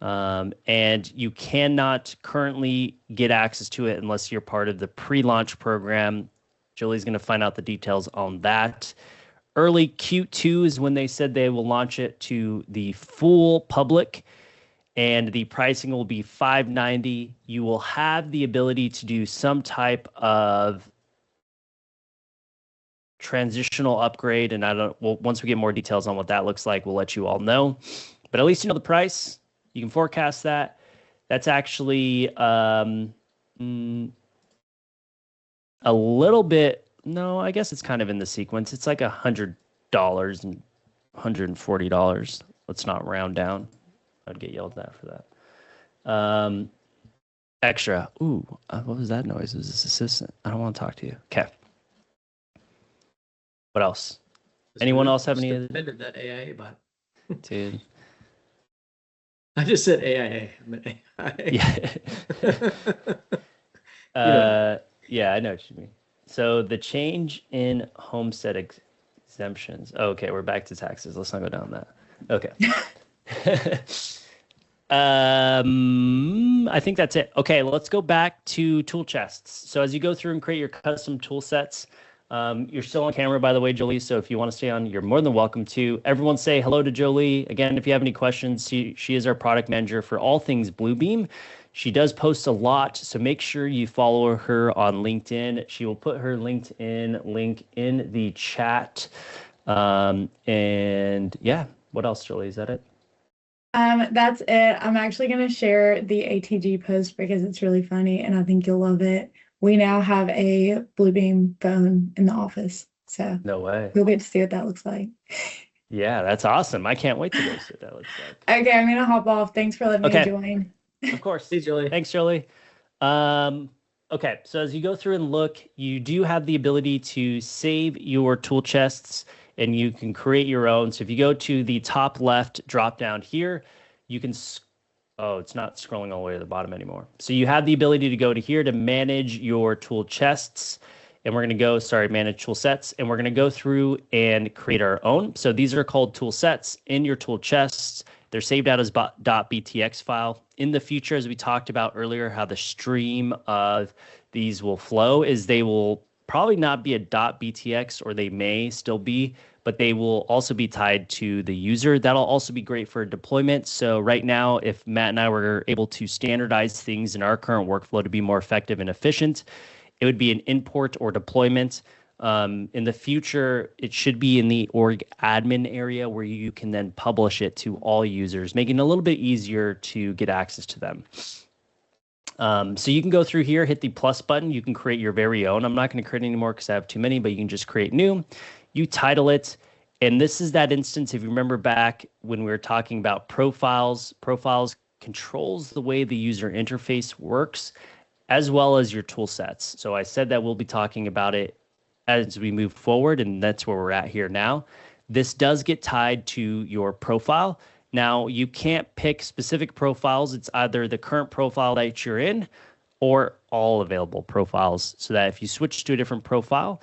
Speaker 1: And you cannot currently get access to it unless you're part of the pre-launch program. Jolie's going to find out the details on that. Early Q2 is when they said they will launch it to the full public, and the pricing will be $590. You will have the ability to do some type of transitional upgrade, and once we get more details on what that looks like, we'll let you all know. But at least you know the price. You can forecast that. That's actually a little bit. No, I guess it's kind of in the sequence. It's like $100 and $140. Let's not round down. I'd get yelled at for that. Extra. Ooh, what was that noise? It was this assistant. I don't want to talk to you. Okay. What else? Anyone else have any?
Speaker 2: Defended that AI bot.
Speaker 1: Dude.
Speaker 2: I just said AIA. I meant AI.
Speaker 1: Yeah. Yeah, I know what you mean. So the change in homestead exemptions. Okay, we're back to taxes. Let's not go down that. Okay. I think that's it. Okay, let's go back to tool chests. So as you go through and create your custom tool sets, you're still on camera, by the way, Jolie. So if you want to stay on, you're more than welcome to. Everyone say hello to Jolie. Again, if you have any questions, she is our product manager for all things Bluebeam. She does post a lot, so make sure you follow her on LinkedIn. She will put her LinkedIn link in the chat. And yeah, what else, Jolie? Is that it?
Speaker 3: That's it. I'm actually going to share the ATG post because it's really funny and I think you'll love it. We now have a Bluebeam phone in the office, so
Speaker 1: No way.
Speaker 3: you'll get to see what that looks like.
Speaker 1: Yeah, that's awesome. I can't wait to go see what that looks like.
Speaker 3: Okay, I'm going to hop off. Thanks for letting me join.
Speaker 1: Of course.
Speaker 2: Hey, Jolie.
Speaker 1: Thanks, Jolie. Okay, so as you go through and look, you do have the ability to save your tool chests and you can create your own. So if you go to the top left drop down here, you can, oh, it's not scrolling all the way to the bottom anymore. So you have the ability to go to here to manage your tool chests. And we're going to go, manage tool sets. And we're going to go through and create our own. So these are called tool sets in your tool chests. They're saved out as .btx file. In the future, as we talked about earlier, how the stream of these will flow is they will probably not be a .btx, or they may still be, but they will also be tied to the user. That'll also be great for deployment. So right now, if Matt and I were able to standardize things in our current workflow to be more effective and efficient, it would be an import or deployment. In the future, it should be in the org admin area where you can then publish it to all users, making it a little bit easier to get access to them. So you can go through here, hit the plus button. You can create your very own. I'm not going to create any more because I have too many, but you can just create new. You title it. And this is that instance, if you remember back when we were talking about profiles, profiles controls the way the user interface works, as well as your tool sets. So I said that we'll be talking about it as we move forward, and that's where we're at here now. This does get tied to your profile. Now, you can't pick specific profiles. It's either the current profile that you're in or all available profiles, so that if you switch to a different profile,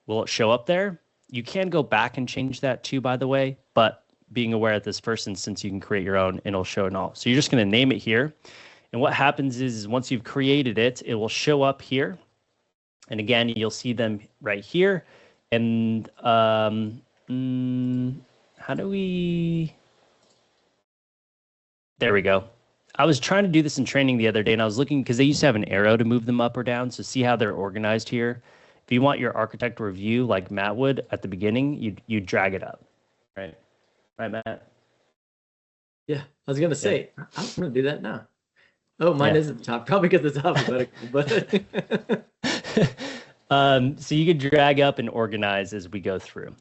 Speaker 1: will it show up there? You can go back and change that too, by the way, but being aware at this first instance, you can create your own and it'll show it all. So you're just going to name it here. And what happens is once you've created it, it will show up here. And again, you'll see them right here. And how do we... There we go. I was trying to do this in training the other day, and I was looking because they used to have an arrow to move them up or down. So see how they're organized here. If you want your architect review like Matt would at the beginning, you drag it up, right? Right, Matt?
Speaker 2: Yeah, I was going to say, I'm going to do that now. Oh, mine is at the top. Probably because it's alphabetical, but...
Speaker 1: So you can drag up and organize as we go through.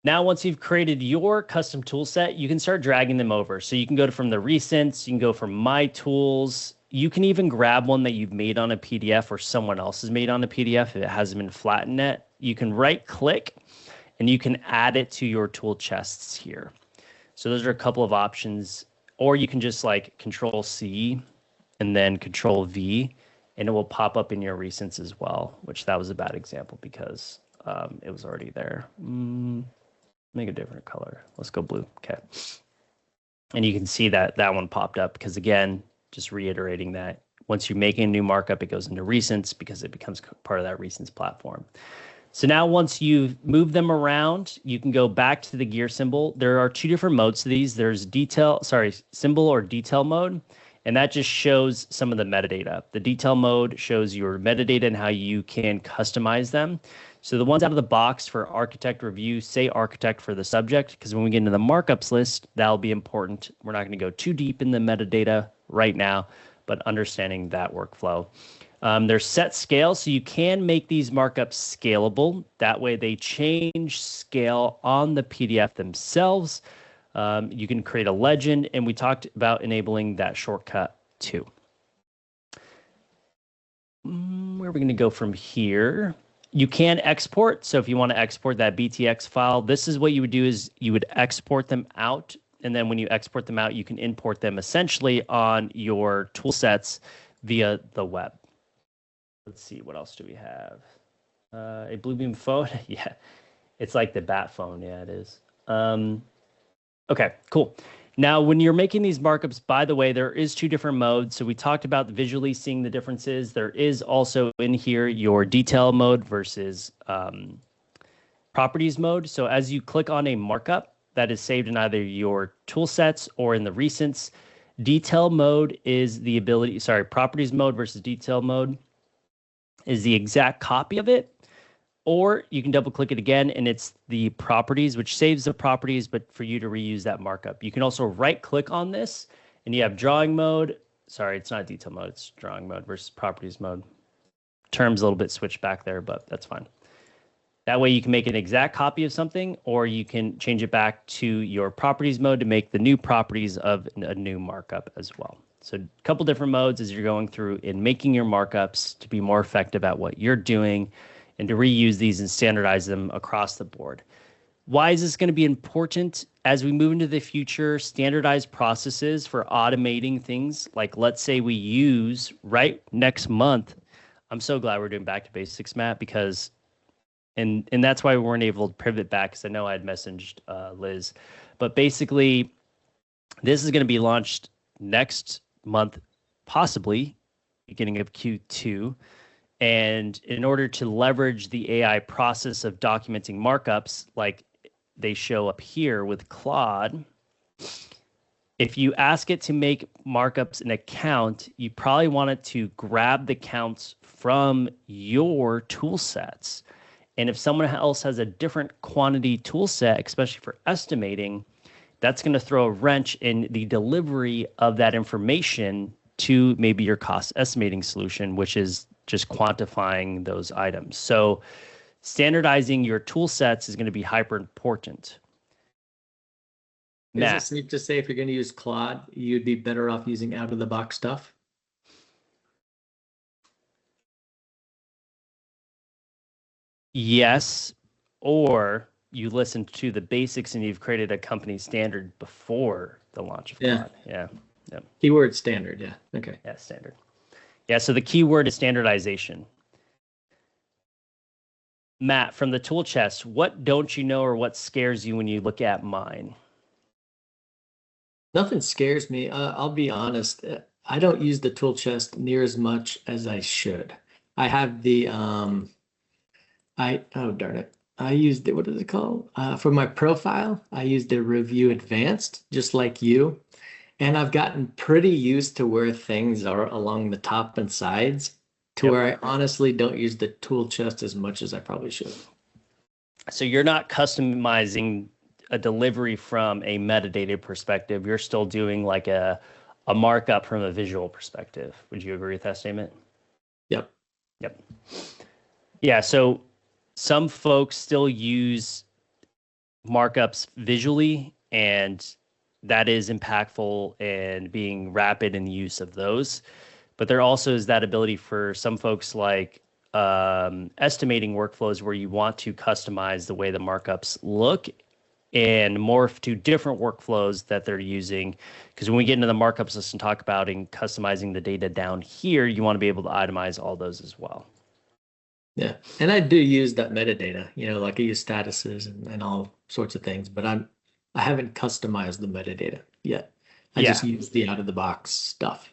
Speaker 1: Now, once you've created your custom tool set, you can start dragging them over. So you can go from the recents, you can go from my tools. You can even grab one that you've made on a PDF or someone else has made on a PDF if it hasn't been flattened yet. You can right click and you can add it to your tool chests here. So those are a couple of options, or you can just like Control C and then Control V, and it will pop up in your recents as well, which that was a bad example because it was already there. Make a different color. Let's go blue. Okay. And you can see that that one popped up because, again, just reiterating that once you're making a new markup, it goes into recents because it becomes part of that recents platform. So now once you've moved them around, you can go back to the gear symbol. There are two different modes to these. There's symbol or detail mode, and that just shows some of the metadata. The detail mode shows your metadata and how you can customize them. So the ones out of the box for architect review, say architect for the subject, because when we get into the markups list, that'll be important. We're not going to go too deep in the metadata right now, but understanding that workflow. There's set scale, so you can make these markups scalable. That way they change scale on the PDF themselves. You can create a legend, and we talked about enabling that shortcut too. Where are we going to go from here? You can export. So if you want to export that BTX file, this is what you would do is you would export them out And then when you export them out, you can import them essentially on your tool sets via the web. Let's see, what else do we have? A Bluebeam phone. Yeah, it's like the bat phone. Yeah, it is. Okay, cool. Now, when you're making these markups, by the way, there is two different modes. So we talked about visually seeing the differences. There is also in here your detail mode versus properties mode. So as you click on a markup that is saved in either your tool sets or in the recents, detail mode is the ability, sorry, properties mode versus detail mode is the exact copy of it. Or you can double click it again and it's the properties, which saves the properties, but for you to reuse that markup. You can also right click on this and you have drawing mode. Sorry, it's not detail mode, it's drawing mode versus properties mode. Terms a little bit switched back there, but that's fine. That way you can make an exact copy of something, or you can change it back to your properties mode to make the new properties of a new markup as well. So a couple different modes as you're going through in making your markups to be more effective at what you're doing and to reuse these and standardize them across the board. Why is this going to be important as we move into the future? Standardized processes for automating things, like let's say we use right next month. I'm so glad we're doing back to basics, Matt, because and that's why we weren't able to pivot back, because I know I had messaged Liz. But basically, this is going to be launched next month, possibly beginning of Q2. And in order to leverage the AI process of documenting markups, like they show up here with Claude, if you ask it to make markups an account, you probably want it to grab the counts from your tool sets. And if someone else has a different quantity tool set, especially for estimating, that's going to throw a wrench in the delivery of that information to maybe your cost estimating solution, which is just quantifying those items. So standardizing your tool sets is going to be hyper important.
Speaker 2: Is it safe to say if you're going to use Claude, you'd be better off using out-of-the-box stuff?
Speaker 1: Yes, or you listened to the basics and you've created a company standard before the launch of Claude. Yeah.
Speaker 2: Keyword standard. Yeah. Okay.
Speaker 1: Yeah, standard. Yeah, so the keyword is standardization. Matt, from the tool chest, what don't you know or what scares you when you look at mine?
Speaker 2: Nothing scares me. I'll be honest. I don't use the tool chest near as much as I should. I have the oh darn it. I used it, what is it called? For my profile, I used the Review Advanced, just like you. And I've gotten pretty used to where things are along the top and sides to where I honestly don't use the tool chest as much as I probably should.
Speaker 1: So you're not customizing a delivery from a metadata perspective. You're still doing like a markup from a visual perspective. Would you agree with that statement?
Speaker 2: Yep.
Speaker 1: Yeah, so some folks still use markups visually, and that is impactful and being rapid in the use of those. But there also is that ability for some folks like estimating workflows where you want to customize the way the markups look and morph to different workflows that they're using. Because when we get into the markups list and talk about and customizing the data down here, you want to be able to itemize all those as well.
Speaker 2: Yeah, and I do use that metadata, like I use statuses and all sorts of things, but I haven't customized the metadata yet. I just use the out-of-the-box stuff.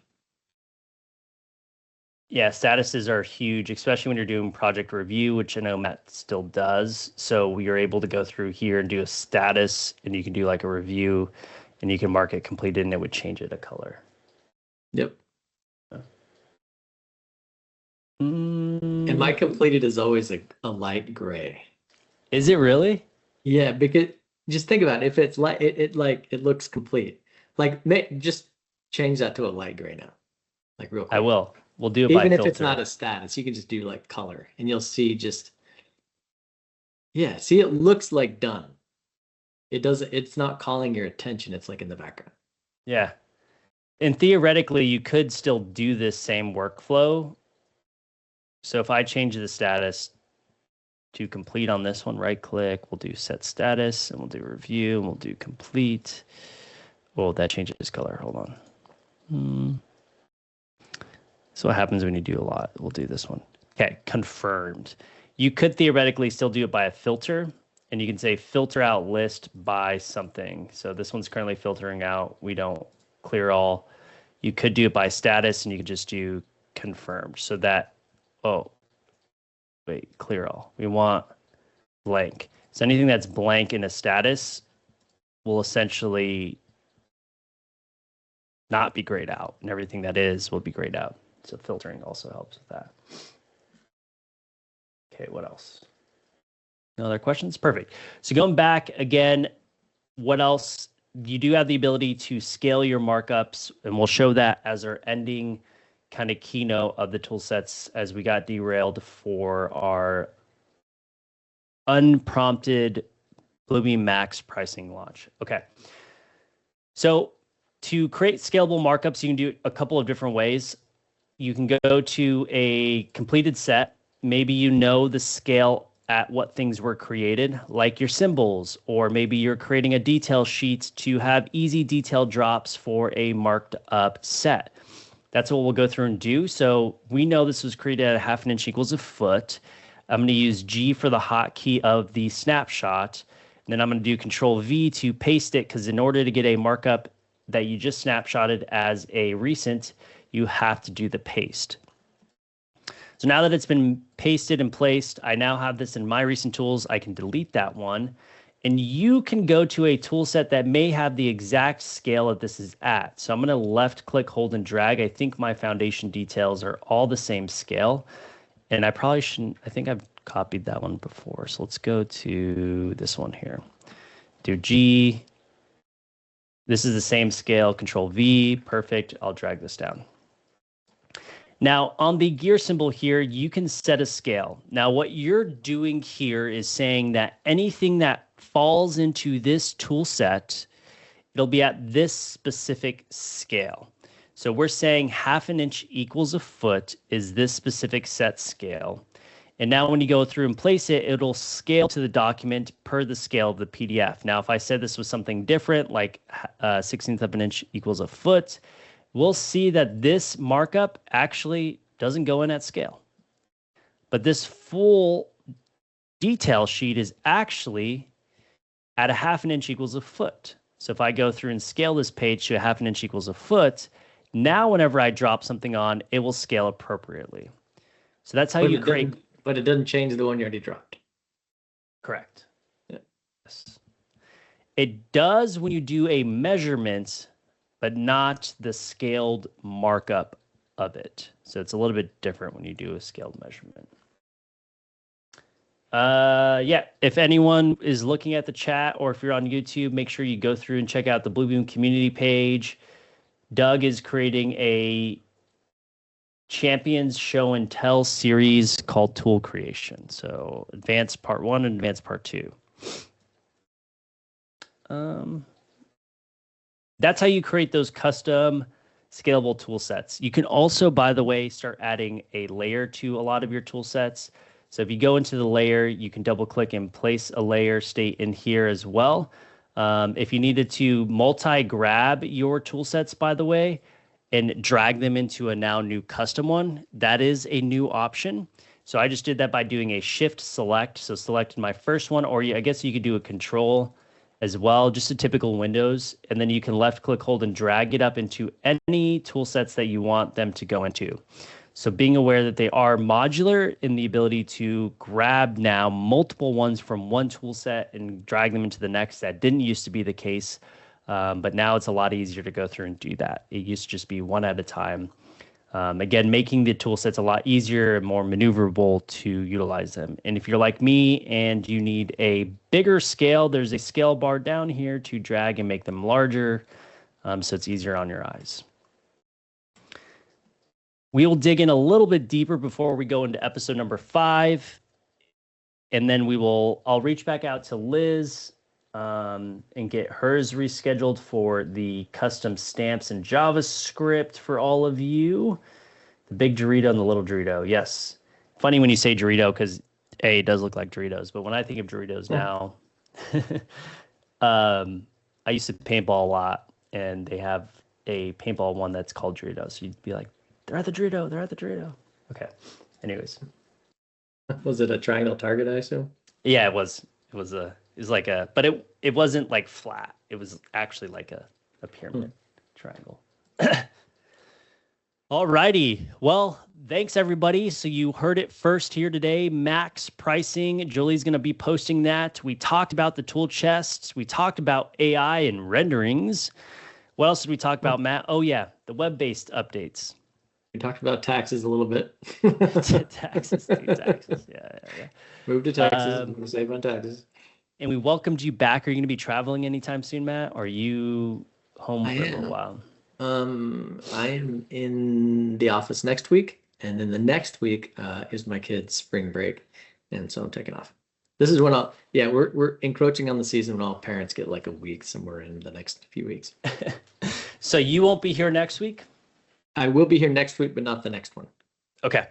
Speaker 1: Yeah, statuses are huge, especially when you're doing project review, which I know Matt still does. So you're able to go through here and do a status, and you can do like a review, and you can mark it completed, and it would change it a color.
Speaker 2: Yep. And my completed is always a light gray.
Speaker 1: Is it really?
Speaker 2: Yeah, because just think about it. If it's light, it looks complete. Like, just change that to a light gray now, like real quick.
Speaker 1: I will. We'll do it by filter.
Speaker 2: Even if it's not a status, you can just do like color, and you'll see just. Yeah, see, it looks like done. It doesn't. It's not calling your attention. It's like in the background.
Speaker 1: Yeah, and theoretically, you could still do this same workflow. So if I change the status to complete on this one, right click, we'll do set status, and we'll do review, and we'll do complete. Oh, that changes color. Hold on. So what happens when you do a lot? We'll do this one. Okay, confirmed. You could theoretically still do it by a filter, and you can say filter out list by something. So this one's currently filtering out. We don't clear all. You could do it by status, and you could just do confirmed. So that, oh, wait, clear all. We want blank. So anything that's blank in a status will essentially not be grayed out, and everything that is will be grayed out. So filtering also helps with that. Okay, what else? No other questions? Perfect. So going back again, what else? You do have the ability to scale your markups, and we'll show that as our ending kind of keynote of the tool sets as we got derailed for our unprompted Bluebeam Max pricing launch. Okay. So to create scalable markups, you can do it a couple of different ways. You can go to a completed set. Maybe you know the scale at what things were created, like your symbols, or maybe you're creating a detail sheet to have easy detail drops for a marked up set. That's what we'll go through and do. So we know this was created at 1/2 inch equals a foot. I'm going to use G for the hotkey of the snapshot. And then I'm going to do Control V to paste it, because in order to get a markup that you just snapshotted as a recent, you have to do the paste. So now that it's been pasted and placed, I now have this in my recent tools. I can delete that one. And you can go to a tool set that may have the exact scale that this is at. So I'm going to left click, hold, and drag. I think my foundation details are all the same scale. And I probably shouldn't, I think I've copied that one before. So let's go to this one here. Do G. This is the same scale, Control V, perfect. I'll drag this down. Now on the gear symbol here, you can set a scale. Now what you're doing here is saying that anything that falls into this tool set, it'll be at this specific scale. So we're saying 1/2 inch equals a foot is this specific set scale. And now when you go through and place it, it'll scale to the document per the scale of the PDF. Now, if I said this was something different, like 1/16 of an inch equals a foot, we'll see that this markup actually doesn't go in at scale. But this full detail sheet is actually at 1/2 inch equals a foot. So if I go through and scale this page to 1/2 inch equals a foot, now whenever I drop something on, it will scale appropriately. So that's how you create.
Speaker 2: But it doesn't change the one you already dropped.
Speaker 1: Correct.
Speaker 2: Yeah.
Speaker 1: Yes. It does when you do a measurement, but not the scaled markup of it. So it's a little bit different when you do a scaled measurement. Yeah, if anyone is looking at the chat or if you're on YouTube, make sure you go through and check out the Bluebeam community page. Doug is creating a Champions Show and Tell series called Tool Creation. So Advanced Part 1 and Advanced Part 2. That's how you create those custom scalable tool sets. You can also, by the way, start adding a layer to a lot of your tool sets. So if you go into the layer, you can double click and place a layer state in here as well. If you needed to multi-grab your tool sets, by the way, and drag them into a now new custom one, that is a new option. So I just did that by doing a shift select. So selected my first one, or I guess you could do a control as well, just a typical Windows. And then you can left click, hold, and drag it up into any tool sets that you want them to go into. So being aware that they are modular in the ability to grab now multiple ones from one tool set and drag them into the next. That didn't used to be the case. But now it's a lot easier to go through and do that. It used to just be one at a time. Again, making the tool sets a lot easier and more maneuverable to utilize them. And if you're like me and you need a bigger scale, there's a scale bar down here to drag and make them larger, so it's easier on your eyes. We will dig in a little bit deeper before we go into episode number 5. And then I'll reach back out to Liz and get hers rescheduled for the custom stamps and JavaScript for all of you. The big Dorito and the little Dorito. Yes. Funny when you say Dorito, because it does look like Doritos. But when I think of Doritos now, I used to paintball a lot. and they have a paintball one that's called Dorito. So you'd be like, they're at the Dorito, they're at the Dorito. Okay. Anyways.
Speaker 2: Was it a triangle target, I assume?
Speaker 1: Yeah, it was like a, but it wasn't like flat. It was actually like a pyramid triangle. Alrighty. Well, thanks everybody. So you heard it first here today. Max pricing. Julie's going to be posting that. We talked about the tool chests. We talked about AI and renderings. What else did we talk about, Matt? Oh yeah, the web-based updates.
Speaker 2: We talked about taxes a little bit.
Speaker 1: Taxes. Yeah.
Speaker 2: Move to Texas. We'll save on taxes.
Speaker 1: And we welcomed you back. Are you going to be traveling anytime soon, Matt? Or are you home for a little while?
Speaker 2: I am in the office next week, and then the next week is my kid's spring break, and so I'm taking off. This is when we're encroaching on the season when all parents get like a week somewhere in the next few weeks.
Speaker 1: So you won't be here next week?
Speaker 2: I will be here next week, but not the next one.
Speaker 1: Okay.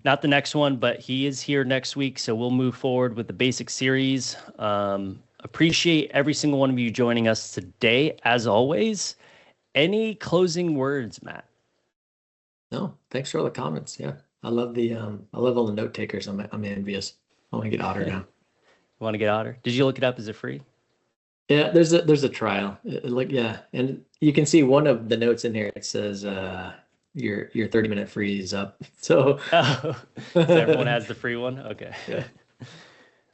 Speaker 1: Not the next one, but he is here next week, so we'll move forward with the basic series. Appreciate every single one of you joining us today, as always. Any closing words, Matt?
Speaker 2: No, thanks for all the comments. Yeah, I love all the note takers. I'm envious. I want to get Otter now.
Speaker 1: You want to get Otter? Did you look it up? Is it free?
Speaker 2: Yeah, there's a trial. And you can see one of the notes in here. It says your 30-minute free is up. So,
Speaker 1: so everyone has the free one. Okay.
Speaker 2: Yeah.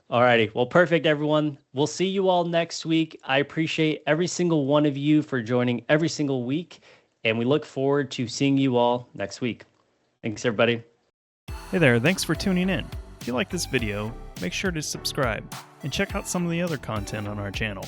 Speaker 1: All righty. Well, perfect, everyone. We'll see you all next week. I appreciate every single one of you for joining every single week, and we look forward to seeing you all next week. Thanks, everybody.
Speaker 4: Hey there. Thanks for tuning in. If you like this video, make sure to subscribe and check out some of the other content on our channel.